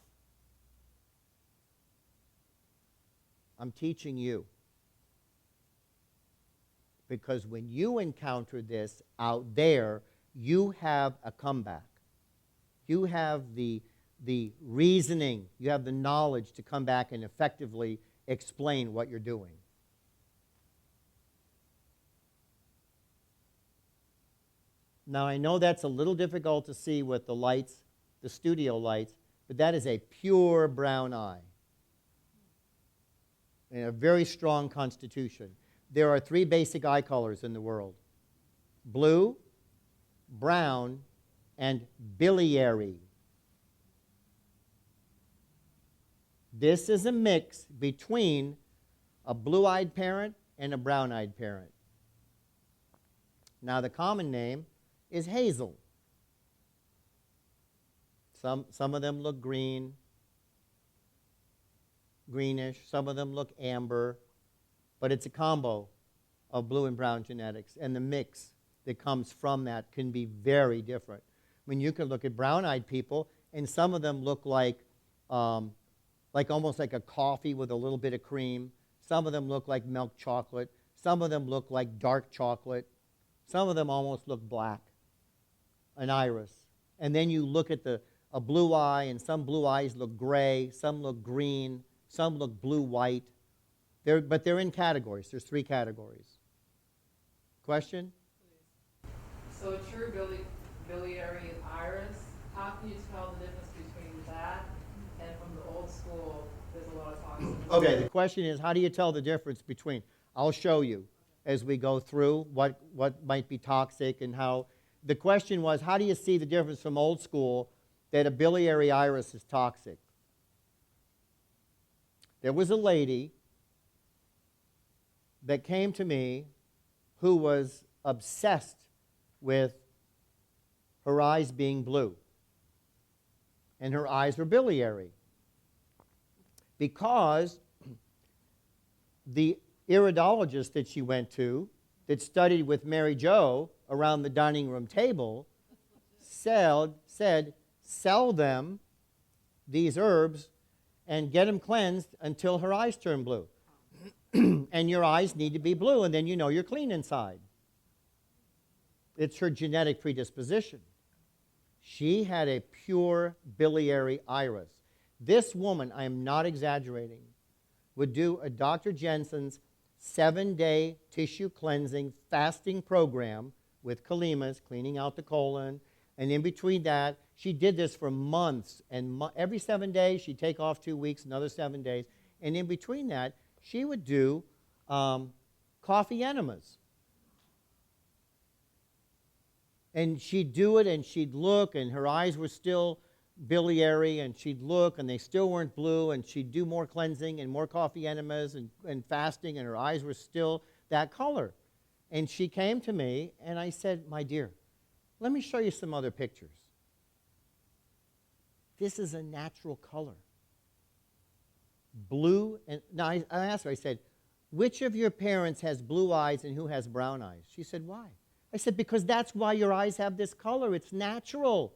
I'm teaching you. Because when you encounter this out there, you have a comeback. You have the reasoning, you have the knowledge to come back and effectively explain what you're doing. Now, I know that's a little difficult to see with the lights, the studio lights, but that is a pure brown eye and a very strong constitution. There are 3 basic eye colors in the world: blue, brown, and biliary. This is a mix between a blue-eyed parent and a brown-eyed parent. Now, the common name is hazel. Some of them look green, greenish. Some of them look amber. But it's a combo of blue and brown genetics. And the mix that comes from that can be very different. I mean, you can look at brown-eyed people, and some of them look like almost like a coffee with a little bit of cream. Some of them look like milk chocolate. Some of them look like dark chocolate. Some of them almost look black, an iris. And then you look at a blue eye, and some blue eyes look gray, some look green, some look blue-white. But they're in categories. There's 3 categories. Question? So a true biliary iris, how can you tell the difference between that and from the old school, there's a lot of toxins? Okay, the question is, how do you tell the difference between? I'll show you as we go through what might be toxic and how. The question was, how do you see the difference from old school that a biliary iris is toxic? There was a lady that came to me who was obsessed with her eyes being blue. And her eyes were biliary. Because the iridologist that she went to, that studied with Mary Jo around the dining room table, said, sell them these herbs and get them cleansed until her eyes turn blue. And your eyes need to be blue, and then you know you're clean inside. It's her genetic predisposition. She had a pure biliary iris. This woman, I am not exaggerating, would do a Dr. Jensen's 7-day tissue cleansing fasting program with kalimas, cleaning out the colon, and in between that, she did this for months, and every 7 days, she'd take off 2 weeks, another 7 days, and in between that, she would do coffee enemas. And she'd do it, and she'd look, and her eyes were still biliary, and she'd look, and they still weren't blue, and she'd do more cleansing and more coffee enemas and fasting, and her eyes were still that color. And she came to me, and I said, my dear, let me show you some other pictures. This is a natural color. Blue, and now I asked her, I said, which of your parents has blue eyes and who has brown eyes? She said, why? I said, because that's why your eyes have this color. It's natural.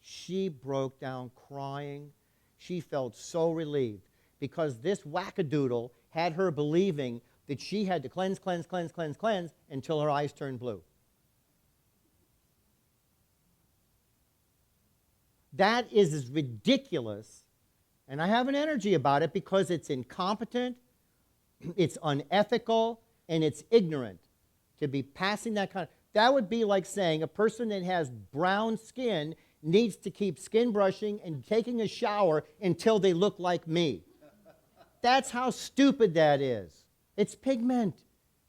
She broke down crying. She felt so relieved because this wackadoodle had her believing that she had to cleanse until her eyes turned blue. That is as ridiculous, and I have an energy about it because it's incompetent, it's unethical, and it's ignorant to be passing that kind of... That would be like saying a person that has brown skin needs to keep skin brushing and taking a shower until they look like me. That's how stupid that is. It's pigment.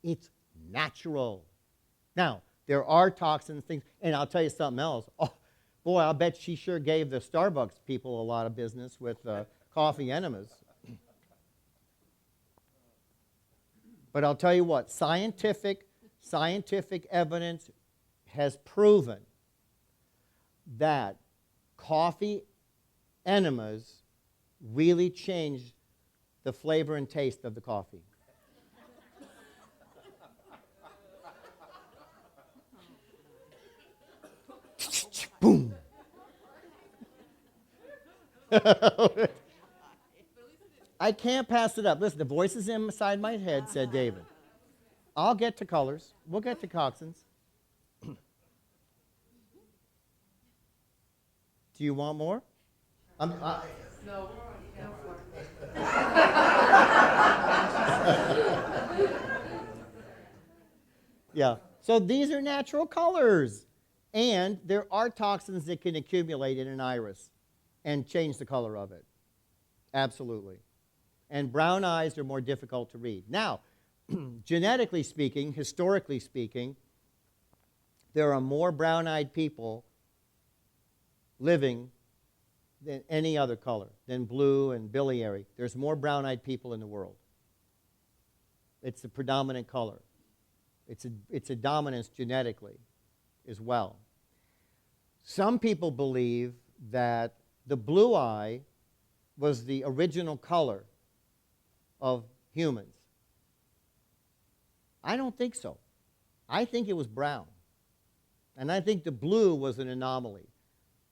It's natural. Now, there are toxins, things, and I'll tell you something else. Oh, boy, I'll bet she sure gave the Starbucks people a lot of business with coffee enemas. But I'll tell you what, scientific evidence has proven that coffee enemas really change the flavor and taste of the coffee. Boom. I can't pass it up. Listen, the voice is inside my head, said David. I'll get to colors. We'll get to toxins. Do you want more? No, we're on camera. Yeah. So these are natural colors. And there are toxins that can accumulate in an iris and change the color of it. Absolutely. And brown eyes are more difficult to read. Now, genetically speaking, historically speaking, there are more brown-eyed people living than any other color, than blue and biliary. There's more brown-eyed people in the world. It's the predominant color. It's a dominance genetically as well. Some people believe that the blue eye was the original color of humans. I don't think so. I think it was brown. And I think the blue was an anomaly.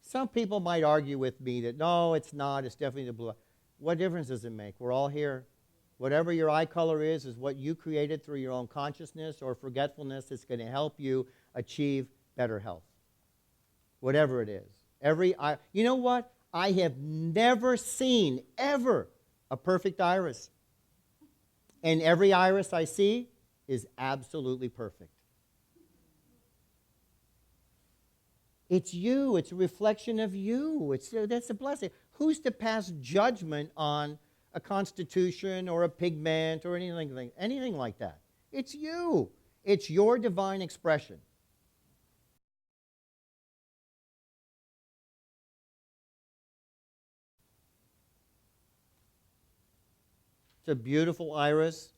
Some people might argue with me that, no, it's not, it's definitely the blue eye. What difference does it make? We're all here. Whatever your eye color is what you created through your own consciousness or forgetfulness. It's going to help you achieve better health. Whatever it is. Every eye. You know what? I have never seen, ever, a perfect iris. And every iris I see is absolutely perfect. It's you. It's a reflection of you. That's a blessing. Who's to pass judgment on a constitution or a pigment or anything like that? It's you. It's your divine expression. It's a beautiful iris.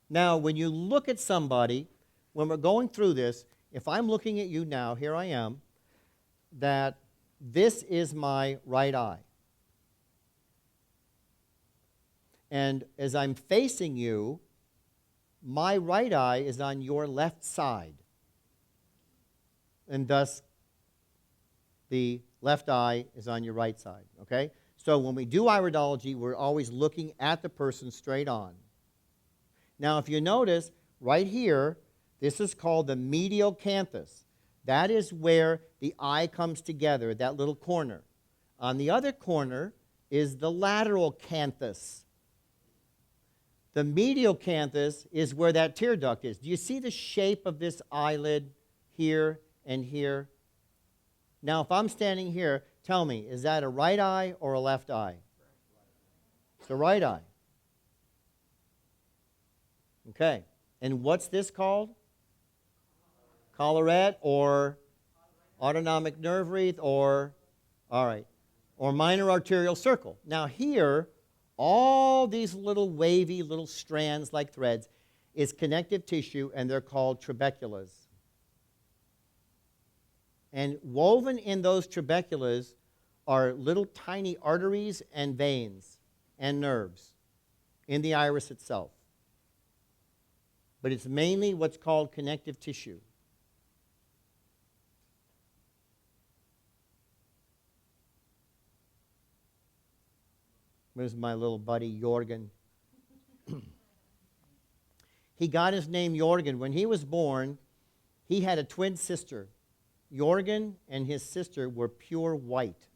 Now, when you look at somebody, when we're going through this, if I'm looking at you now, here I am, that this is my right eye. And as I'm facing you, my right eye is on your left side. And thus, the left eye is on your right side, okay? So when we do iridology, we're always looking at the person straight on. Now, if you notice, right here, this is called the medial canthus. That is where the eye comes together, that little corner. On the other corner is the lateral canthus. The medial canthus is where that tear duct is. Do you see the shape of this eyelid here and here? Now, if I'm standing here, tell me, is that a right eye or a left eye? It's a right eye. Okay. And what's this called? Collarette or autonomic nerve wreath or, all right, or minor arterial circle. Now here, all these little wavy little strands like threads is connective tissue, and they're called trabeculas. And woven in those trabeculas are little tiny arteries and veins and nerves in the iris itself. But it's mainly what's called connective tissue. There's my little buddy, Jorgen. He got his name Jorgen. When he was born, he had a twin sister. Jorgen and his sister were pure white.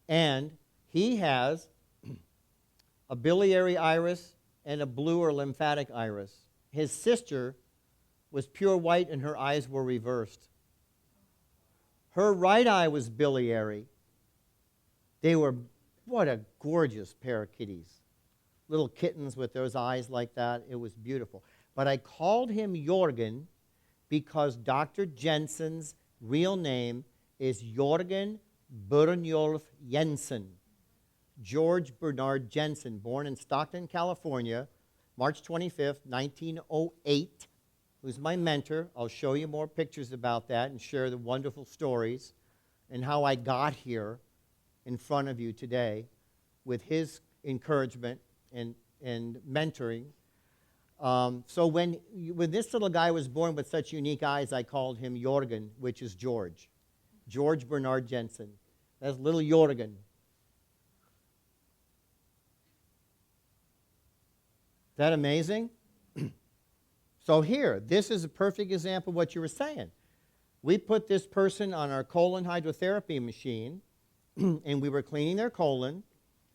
And he has a biliary iris and a blue or lymphatic iris. His sister was pure white and her eyes were reversed. Her right eye was biliary. They were, what a gorgeous pair of kitties. Little kittens with those eyes like that. It was beautiful. But I called him Jorgen because Dr. Jensen's real name is Jorgen Bernjolf Jensen. George Bernard Jensen, born in Stockton, California, March 25th, 1908, who's my mentor. I'll show you more pictures about that and share the wonderful stories and how I got here in front of you today with his encouragement and mentoring. So when this little guy was born with such unique eyes, I called him Jorgen, which is George. George Bernard Jensen. That's little Jorgen. Is that amazing? So here, this is a perfect example of what you were saying. We put this person on our colon hydrotherapy machine, and we were cleaning their colon,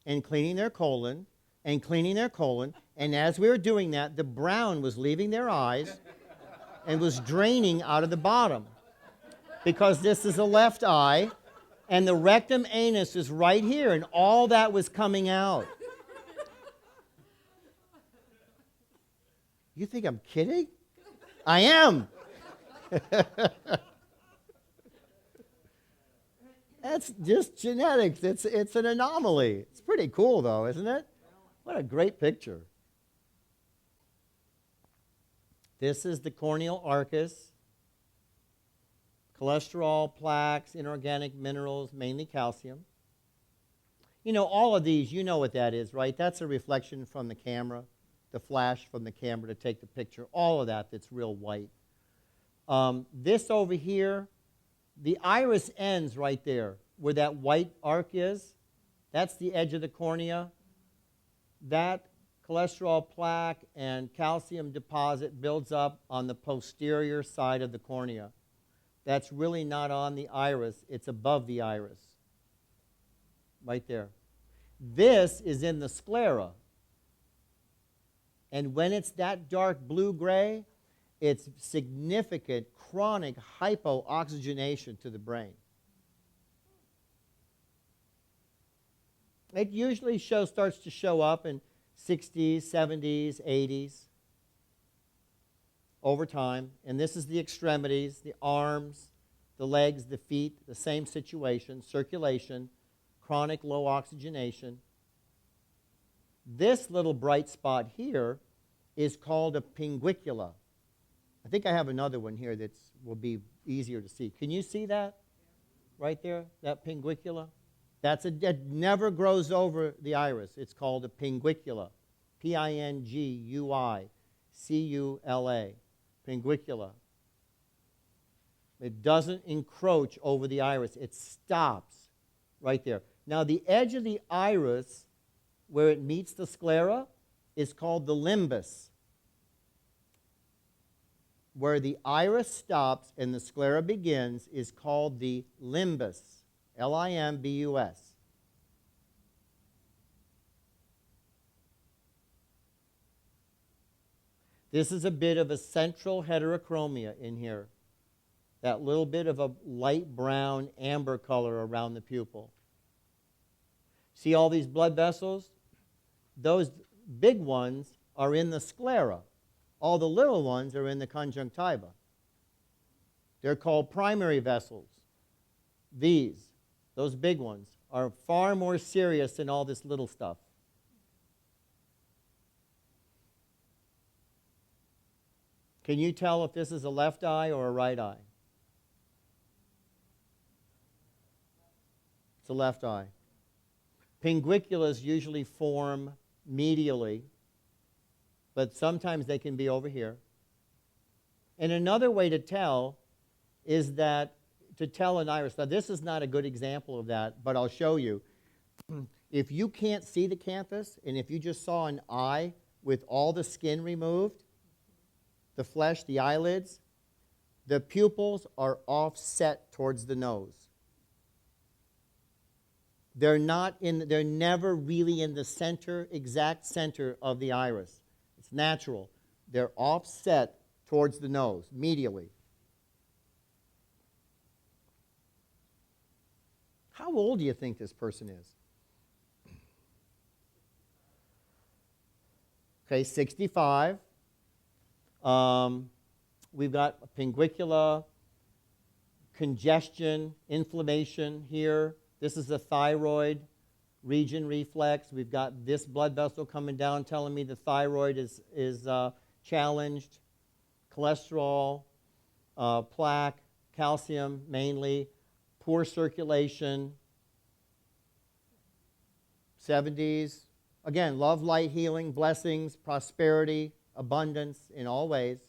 and cleaning their colon, and cleaning their colon, and as we were doing that, the brown was leaving their eyes and was draining out of the bottom. Because this is a left eye, and the rectum anus is right here, and all that was coming out. You think I'm kidding? I am. That's just genetics. It's an anomaly. It's pretty cool, though, isn't it? What a great picture. This is the corneal arcus. Cholesterol, plaques, inorganic minerals, mainly calcium. You know, all of these, you know what that is, right? That's a reflection from the camera, the flash from the camera to take the picture. All of that's real white. This over here, the iris ends right there where that white arc is. That's the edge of the cornea. That cholesterol plaque and calcium deposit builds up on the posterior side of the cornea. That's really not on the iris. It's above the iris. Right there. This is in the sclera. And when it's that dark blue-gray, it's significant chronic hypooxygenation to the brain. It usually starts to show up in 60s, 70s, 80s over time. And this is the extremities, the arms, the legs, the feet, the same situation, circulation, chronic low oxygenation. This little bright spot here is called a pinguicula. I think I have another one here that will be easier to see. Can you see that? Right there, that pinguicula? That never grows over the iris. It's called a pinguicula. Pinguicula. Pinguicula. It doesn't encroach over the iris. It stops right there. Now, the edge of the iris, where it meets the sclera, is called the limbus. where the iris stops and the sclera begins is called the limbus, Limbus. This is a bit of a central heterochromia in here. That little bit of a light brown amber color around the pupil. See all these blood vessels? Those big ones are in the sclera. All the little ones are in the conjunctiva. They're called primary vessels. Those big ones, are far more serious than all this little stuff. Can you tell if this is a left eye or a right eye? It's a left eye. Pinguiculas usually form medially, but sometimes they can be over here. And another way to tell is that, to tell an iris, now this is not a good example of that, but I'll show you. If you can't see the canthus, and if you just saw an eye with all the skin removed, the flesh, the eyelids, the pupils are offset towards the nose. They're never really in the center, exact center of the iris. It's natural. They're offset towards the nose, medially. How old do you think this person is? Okay, 65. We've got pinguicula, congestion, inflammation here. This is the thyroid region reflex. We've got this blood vessel coming down telling me the thyroid is challenged. Cholesterol, plaque, calcium mainly, poor circulation. 70s. Again, love, light, healing, blessings, prosperity, abundance in all ways.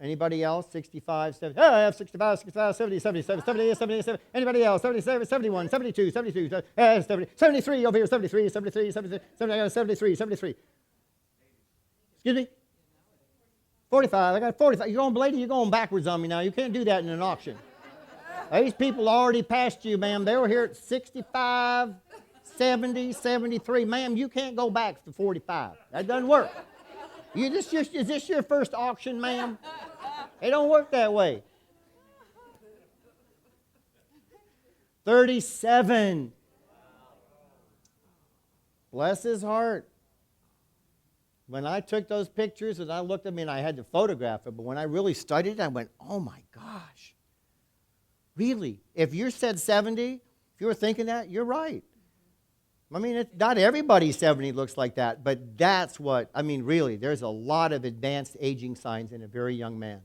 Anybody else? 65, 70. Oh, I have 65, 65, 70, 77, 78, 77. Anybody else? 77, 71, 72, 72, 70, 73 over here, 73, 73, 73, 73, 73. Excuse me? 45. I got 45. You're going, lady, you're going backwards on me now. You can't do that in an auction. These people already passed you, ma'am. They were here at 65, 70, 73. Ma'am, you can't go back to 45. That doesn't work. Is this your first auction, ma'am? It don't work that way. 37. Bless his heart. When I took those pictures and I looked at me and I had to photograph it, but when I really studied it, I went, oh my gosh. Really? If you said 70, if you were thinking that, you're right. I mean, not everybody 70 looks like that, but that's what, I mean, really, there's a lot of advanced aging signs in a very young man.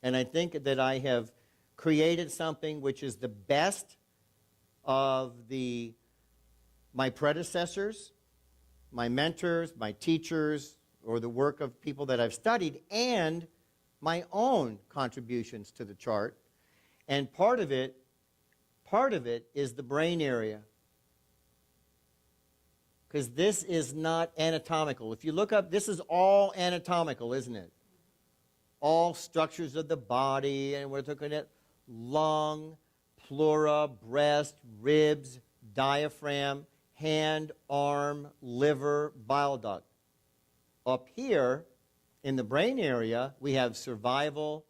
And I think that I have created something which is the best of my predecessors, my mentors, my teachers, or the work of people that I've studied, and my own contributions to the chart. And part of it is the brain area. Because this is not anatomical. If you look up, this is all anatomical, isn't it? All structures of the body, and we're looking at lung, pleura, breast, ribs, diaphragm, hand, arm, liver, bile duct. Up here, in the brain area, we have survival,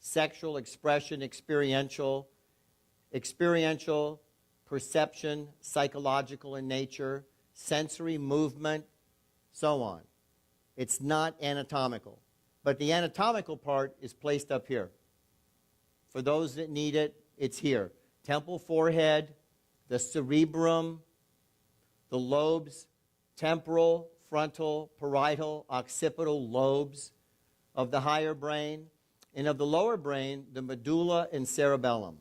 sexual expression, experiential, perception, psychological in nature, sensory movement, so on. It's not anatomical. But the anatomical part is placed up here. For those that need it, it's here. Temple, forehead, the cerebrum, the lobes, temporal, frontal, parietal, occipital lobes of the higher brain, and of the lower brain, the medulla and cerebellum.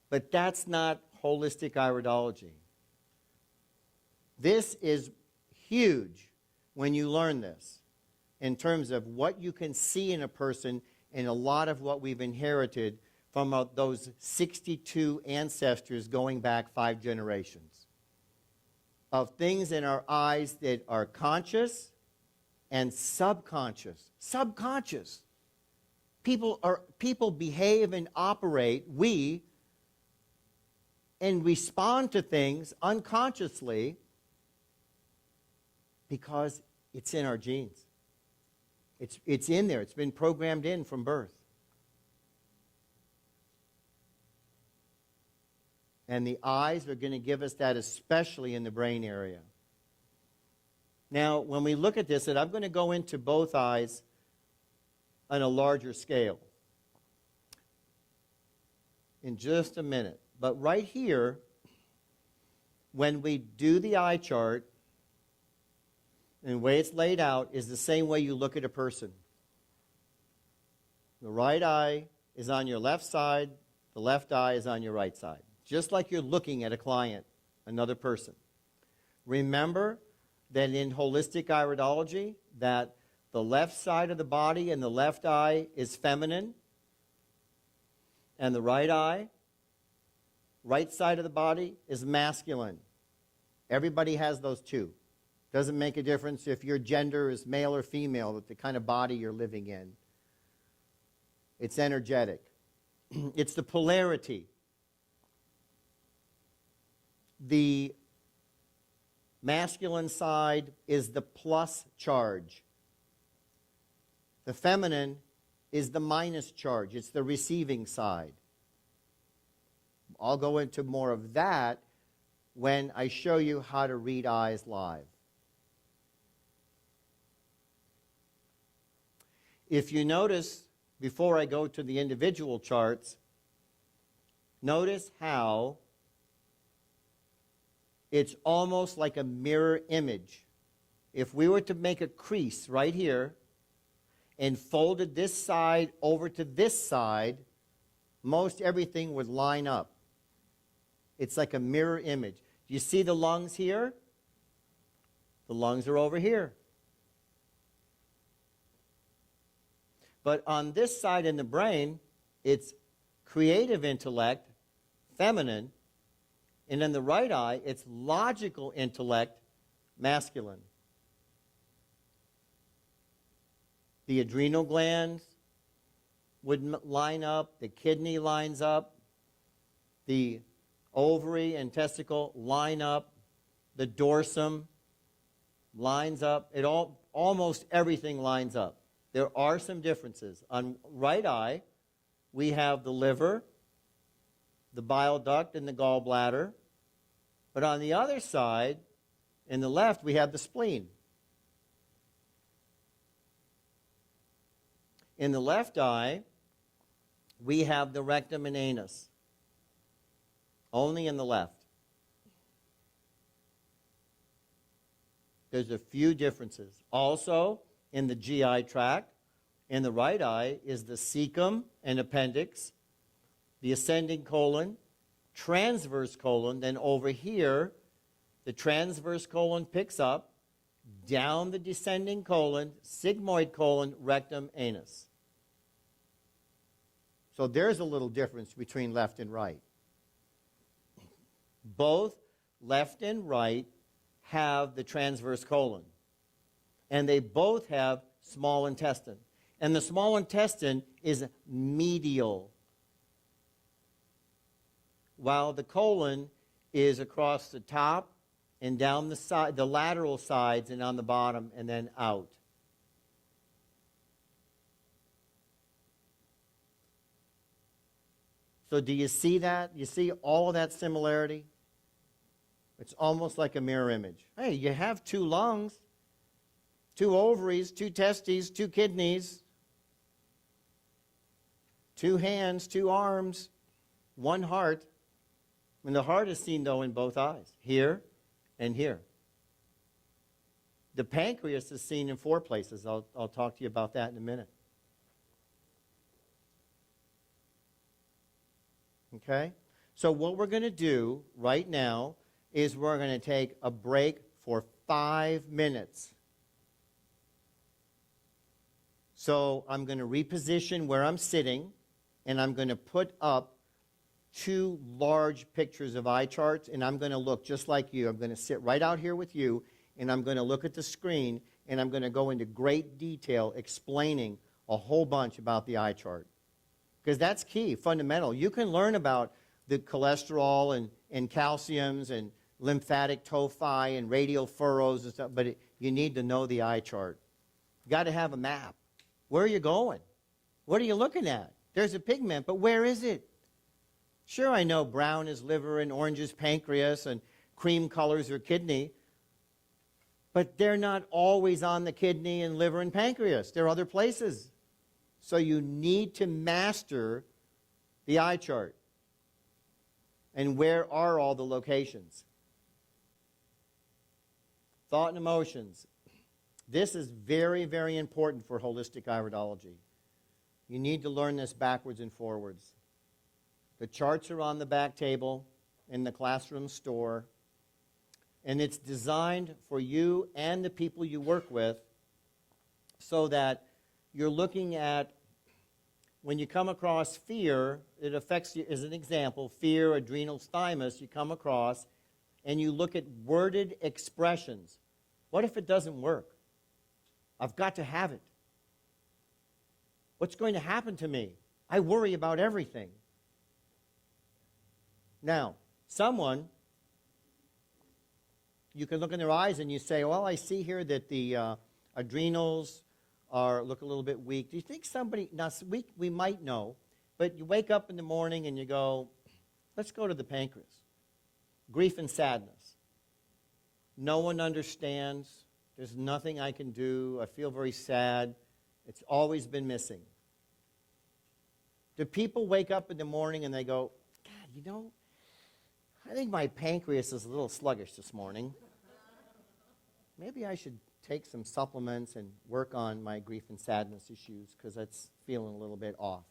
But that's not holistic iridology. This is huge when you learn this in terms of what you can see in a person and a lot of what we've inherited from those 62 ancestors going back 5 generations. Of things in our eyes that are conscious and subconscious. Subconscious. People behave and operate, and respond to things unconsciously because it's in our genes. It's in there. It's been programmed in from birth. And the eyes are going to give us that, especially in the brain area. Now, when we look at this, and I'm going to go into both eyes on a larger scale in just a minute. But right here, when we do the eye chart, and the way it's laid out is the same way you look at a person. The right eye is on your left side, the left eye is on your right side. Just like you're looking at a client, another person. Remember that in holistic iridology, that the left side of the body and the left eye is feminine, and the right eye, right side of the body, is masculine. Everybody has those two. Doesn't make a difference if your gender is male or female, with the kind of body you're living in. It's energetic. It's the polarity. The masculine side is the plus charge. The feminine is the minus charge. It's the receiving side. I'll go into more of that when I show you how to read eyes live. If you notice, before I go to the individual charts, notice how it's almost like a mirror image. If we were to make a crease right here and folded this side over to this side, most everything would line up. It's like a mirror image. Do you see the lungs here? The lungs are over here. But on this side in the brain, it's creative intellect, feminine, and in the right eye, it's logical intellect, masculine. The adrenal glands would line up, the kidney lines up, the ovary and testicle line up, the dorsum lines up. Almost everything lines up. There are some differences. On right eye, we have the liver, the bile duct, and the gallbladder. But on the other side, in the left, we have the spleen. In the left eye, we have the rectum and anus. Only in the left. There's a few differences. Also, in the GI tract, in the right eye, is the cecum and appendix, the ascending colon, transverse colon. Then over here, the transverse colon picks up, down the descending colon, sigmoid colon, rectum, anus. So there's a little difference between left and right. Both left and right have the transverse colon. And they both have small intestine. And the small intestine is medial, while the colon is across the top and down the side, the lateral sides, and on the bottom, and then out. So do you see that? You see all of that similarity? It's almost like a mirror image. Hey, you have two lungs, two ovaries, two testes, two kidneys, two hands, two arms, one heart. And the heart is seen, though, in both eyes, here and here. The pancreas is seen in 4 places. I'll talk to you about that in a minute. Okay? So what we're going to do right now is we're going to take a break for 5 minutes. So I'm going to reposition where I'm sitting, and I'm going to put up 2 large pictures of eye charts, and I'm going to look just like you. I'm going to sit right out here with you, and I'm going to look at the screen, and I'm going to go into great detail explaining a whole bunch about the eye chart. Because that's key, fundamental. You can learn about the cholesterol and calciums and lymphatic tophi and radial furrows and stuff, but you need to know the eye chart. You got to have a map. Where are you going? What are you looking at? There's a pigment, but where is it? Sure, I know brown is liver and orange is pancreas and cream colors are kidney, but they're not always on the kidney and liver and pancreas. They're other places. So you need to master the eye chart. And where are all the locations? Thought and emotions. This is very, very important for holistic iridology. You need to learn this backwards and forwards. The charts are on the back table in the classroom store, and it's designed for you and the people you work with so that you're looking at, when you come across fear, it affects you, as an example, fear, adrenal thymus, you come across, and you look at worded expressions. What if it doesn't work? I've got to have it. What's going to happen to me? I worry about everything. Now, someone, you can look in their eyes and you say, well, I see here that the adrenals look a little bit weak. Do you think somebody, now we might know, but you wake up in the morning and you go, let's go to the pancreas. Grief and sadness. No one understands. There's nothing I can do. I feel very sad. It's always been missing. Do people wake up in the morning and they go, God, you know, I think my pancreas is a little sluggish this morning. Maybe I should take some supplements and work on my grief and sadness issues because that's feeling a little bit off.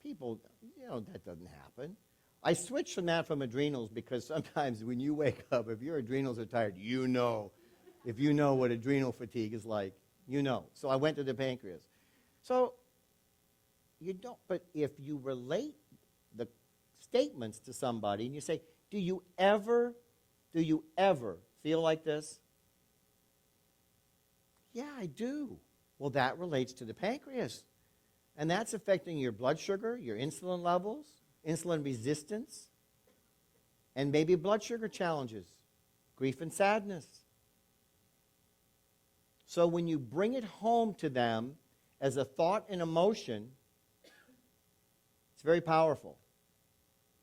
People, you know, that doesn't happen. I switched from that from adrenals because sometimes when you wake up, if your adrenals are tired, you know. If you know what adrenal fatigue is like, you know. So I went to the pancreas. So you don't, but if you relate the statements to somebody and you say, do you ever feel like this? Yeah, I do. Well, that relates to the pancreas. And that's affecting your blood sugar, your insulin levels, insulin resistance, and maybe blood sugar challenges, grief and sadness. So when you bring it home to them as a thought and emotion, it's very powerful.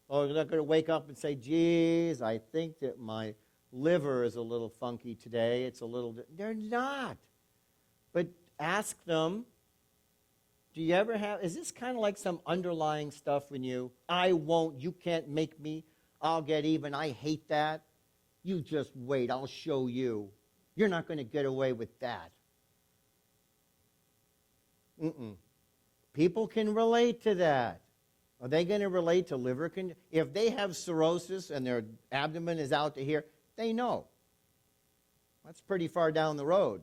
Oh, they're not going to wake up and say, geez, I think that my liver is a little funky today. It's a little... They're not. But ask them, do you ever have... Is this kind of like some underlying stuff in you? I won't. You can't make me. I'll get even. I hate that. You just wait. I'll show you. You're not going to get away with that. People can relate to that. Are they going to relate to liver condition? If they have cirrhosis and their abdomen is out to here, they know. That's pretty far down the road.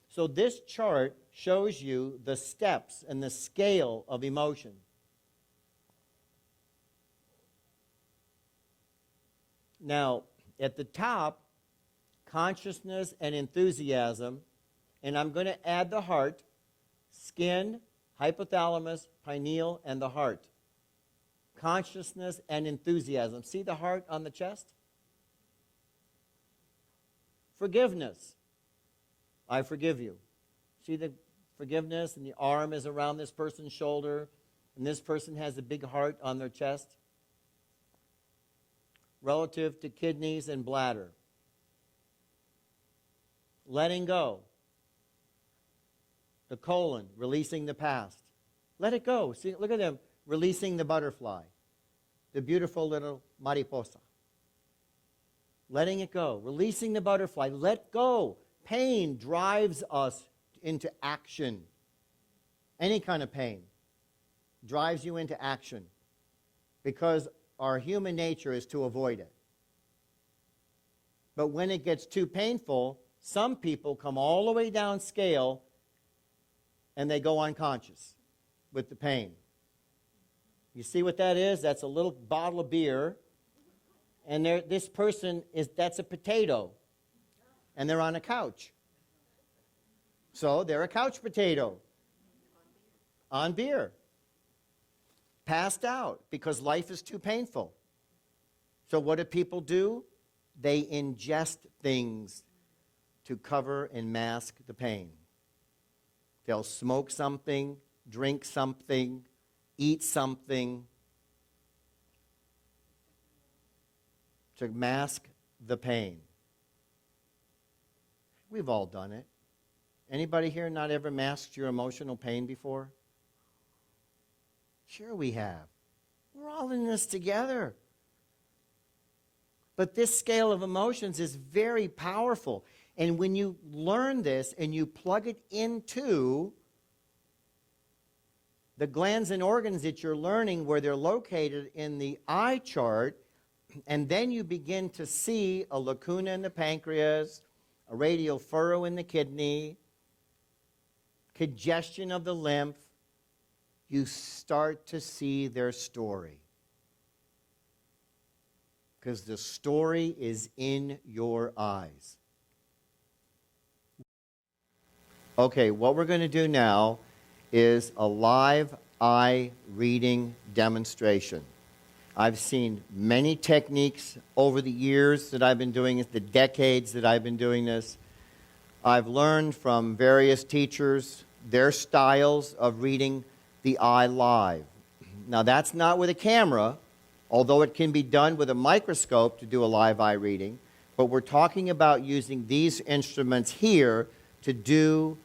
So this chart shows you the steps and the scale of emotion. Now, at the top, consciousness and enthusiasm, and I'm going to add the heart, skin, hypothalamus, pineal, and the heart. Consciousness and enthusiasm. See the heart on the chest? Forgiveness. I forgive you. See the forgiveness, and the arm is around this person's shoulder, and this person has a big heart on their chest. Relative to kidneys and bladder. Letting go. The colon, releasing the past. Let it go. See, look at them, releasing the butterfly. The beautiful little mariposa. Letting it go. Releasing the butterfly. Let go. Pain drives us into action. Any kind of pain drives you into action because our human nature is to avoid it. But when it gets too painful, some people come all the way down scale and they go unconscious with the pain. You see what that is? That's a little bottle of beer. And this person that's a potato. and they're on a couch. So they're a couch potato. On beer. Passed out because life is too painful. So what do people do? They ingest things to cover and mask the pain. They'll smoke something, drink something, eat something to mask the pain. We've all done it. Anybody here not ever masked your emotional pain before? Sure we have. We're all in this together. But this scale of emotions is very powerful. And when you learn this and you plug it into the glands and organs that you're learning where they're located in the eye chart, and then you begin to see a lacuna in the pancreas, a radial furrow in the kidney, congestion of the lymph, you start to see their story. Because the story is in your eyes. Okay, what we're going to do now is a live eye reading demonstration. I've seen many techniques over the years that I've been doing it, the decades that I've been doing this. I've learned from various teachers their styles of reading the eye live. Now that's not with a camera, although it can be done with a microscope to do a live eye reading, but we're talking about using these instruments here to do,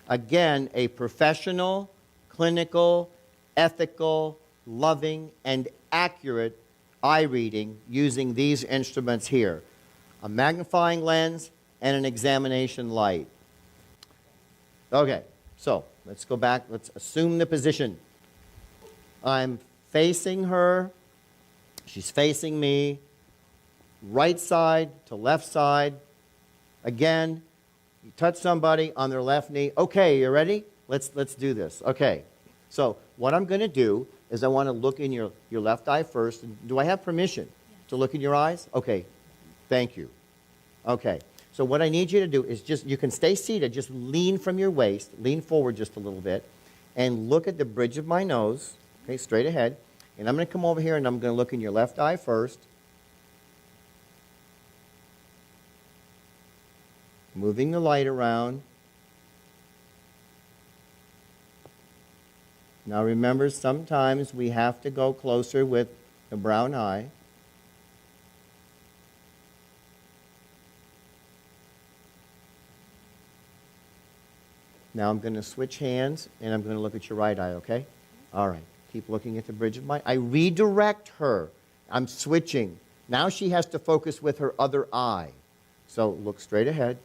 again, a professional, clinical, ethical, loving, and accurate eye reading using these instruments here. A magnifying lens and an examination light. Okay, so let's go back. Let's assume the position. I'm facing her. She's facing me. Right side to left side. Again, you touch somebody on their left knee. Okay, you ready? Let's do this. Okay. So what I'm going to do is I want to look in your left eye first. Do I have permission to look in your eyes? Okay. Thank you. Okay. So what I need you to do is just, you can stay seated, just lean from your waist, lean forward just a little bit, and look at the bridge of my nose, okay, straight ahead. And I'm going to come over here and I'm going to look in your left eye first. Moving the light around. Now remember, sometimes we have to go closer with the brown eye. Now I'm going to switch hands and I'm going to look at your right eye, okay? All right. Keep looking at the bridge of my eye. I redirect her. I'm switching. Now she has to focus with her other eye. So look straight ahead.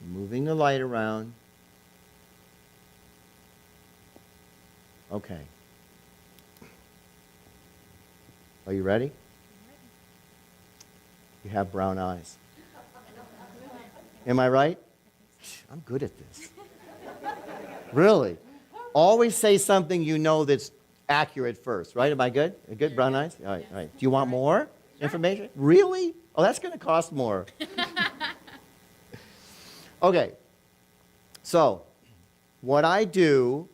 Moving the light around. Okay. Are you ready? You have brown eyes. Am I right? I'm good at this. Really. Always say something you know that's accurate first, right? Am I good? Good? Brown eyes? All right, all right. Do you want more information? Really? Oh, that's going to cost more. Okay. So, what I do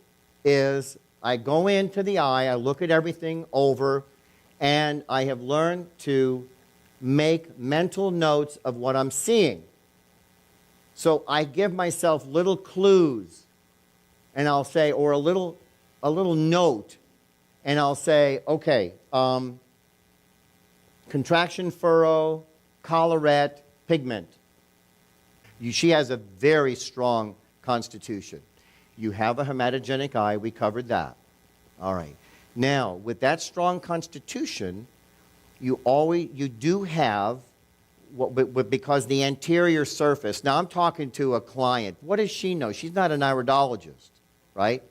is I go into the eye, I look at everything over, and I have learned to make mental notes of what I'm seeing. So I give myself little clues, and I'll say, or a little note, and I'll say, okay, contraction furrow, collarette, pigment. She has a very strong constitution. You have a hematogenic eye. We covered that. All right. Now, with that strong constitution, you do have, because the anterior surface, now I'm talking to a client. What does she know? She's not an iridologist, right?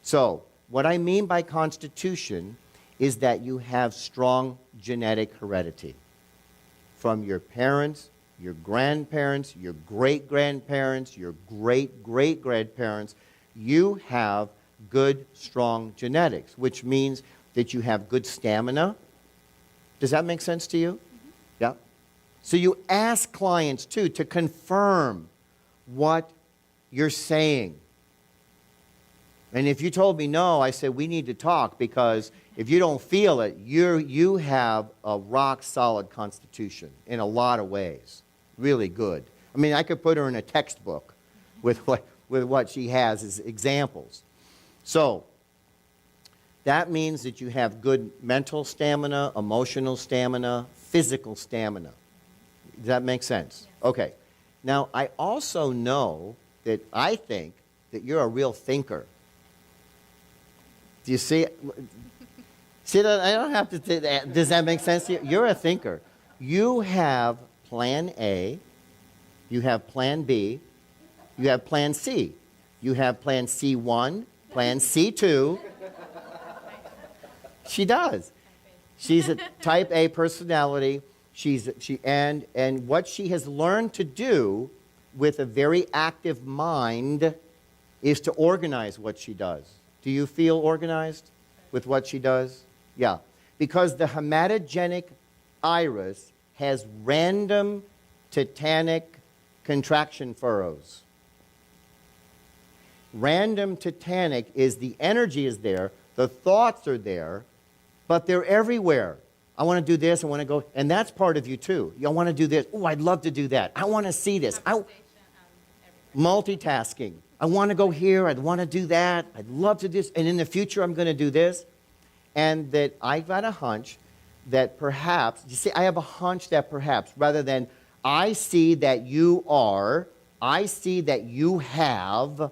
So, what I mean by constitution is that you have strong genetic heredity from your parents, your grandparents, your great-grandparents, your great-great-grandparents. You have good, strong genetics, which means that you have good stamina. Does that make sense to you? Yeah. So you ask clients, too, to confirm what you're saying. And if you told me no, I said, we need to talk, because if you don't feel it, you have a rock-solid constitution in a lot of ways. Really good. I mean, I could put her in a textbook with what she has as examples. So that means that you have good mental stamina, emotional stamina, physical stamina. Does that make sense? Yes. Okay. Now, I also know that I think that you're a real thinker. Do you see it? See that? I don't have to say that. Does that make sense to you? You're a thinker. You have plan A, you have plan B, you have plan C, you have plan C1, plan C2. She does. She's a type A personality. And what she has learned to do with a very active mind is to organize what she does. Do you feel organized with what she does? Yeah. Because the hematogenic iris has random tetanic contraction furrows. Random tetanic is the energy is there, the thoughts are there, but they're everywhere. I want to do this, I want to go, and that's part of you too. I want to do this. Oh, I'd love to do that. I want to see this. Multitasking. I want to go here, I'd want to do that, I'd love to do this, and in the future I'm going to do this. And that I got a hunch that perhaps, you see, I have a hunch that perhaps, rather than I see that you are, I see that you have.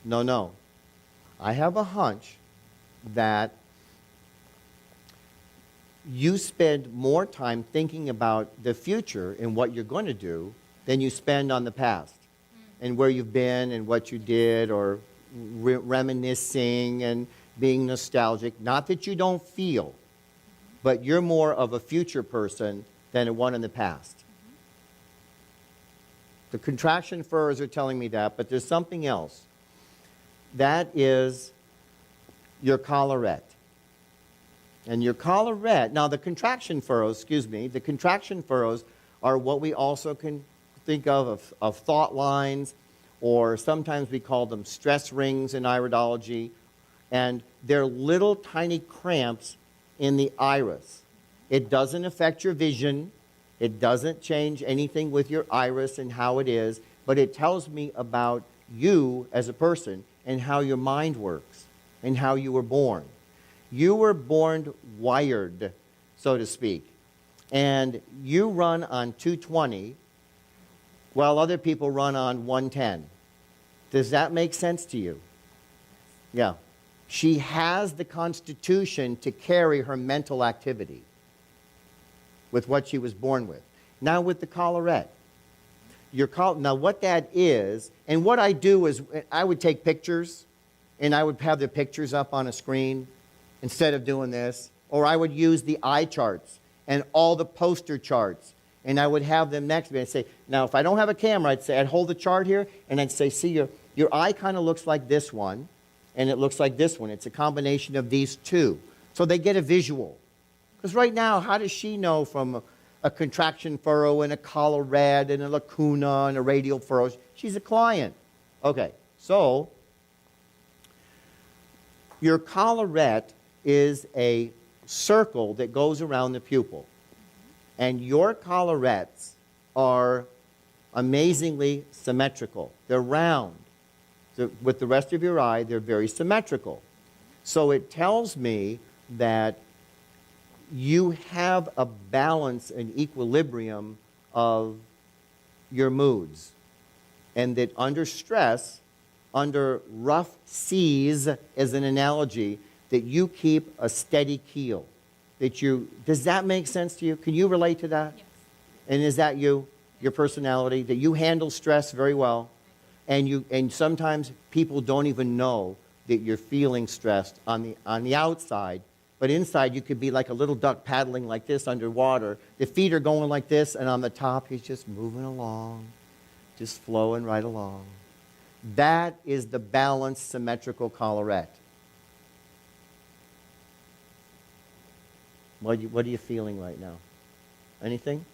No. I have a hunch that you spend more time thinking about the future and what you're going to do than you spend on the past and where you've been and what you did, or reminiscing and being nostalgic. Not that you don't feel, but you're more of a future person than a one in the past. The contraction furrows are telling me that, but there's something else. That is your collarette. And your collarette, now the contraction furrows are what we also can think of thought lines, or sometimes we call them stress rings in iridology. And they're little tiny cramps in the iris. It doesn't affect your vision. It doesn't change anything with your iris and how it is, but it tells me about you as a person and how your mind works and how you were born. You were born wired, so to speak, and you run on 220 while other people run on 110. Does that make sense to you? Yeah. She has the constitution to carry her mental activity with what she was born with. Now with the collarette. Now what that is, and what I do is I would take pictures and I would have the pictures up on a screen instead of doing this. Or I would use the eye charts and all the poster charts, and I would have them next to me and say, now if I don't have a camera, I'd hold the chart here and I'd say, see, your eye kind of looks like this one. And it looks like this one. It's a combination of these two. So they get a visual. Because right now, how does she know from a contraction furrow and a collarette and a lacuna and a radial furrow? She's a client. Okay, so your collarette is a circle that goes around the pupil. And your collarettes are amazingly symmetrical. They're round. With the rest of your eye, they're very symmetrical. So it tells me that you have a balance and equilibrium of your moods. And that under stress, under rough seas, as an analogy, that you keep a steady keel. Does that make sense to you? Can you relate to that? Yes. And is that you, your personality, that you handle stress very well? And sometimes people don't even know that you're feeling stressed on the outside, but inside you could be like a little duck paddling like this underwater. The feet are going like this, and on the top he's just moving along, just flowing right along. That is the balanced, symmetrical collarette. What are you feeling right now? Anything?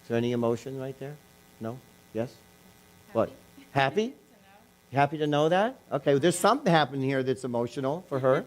Is there any emotion right there? No? Yes? What? Happy? Happy to know that? Okay, well, there's something happening here that's emotional for her.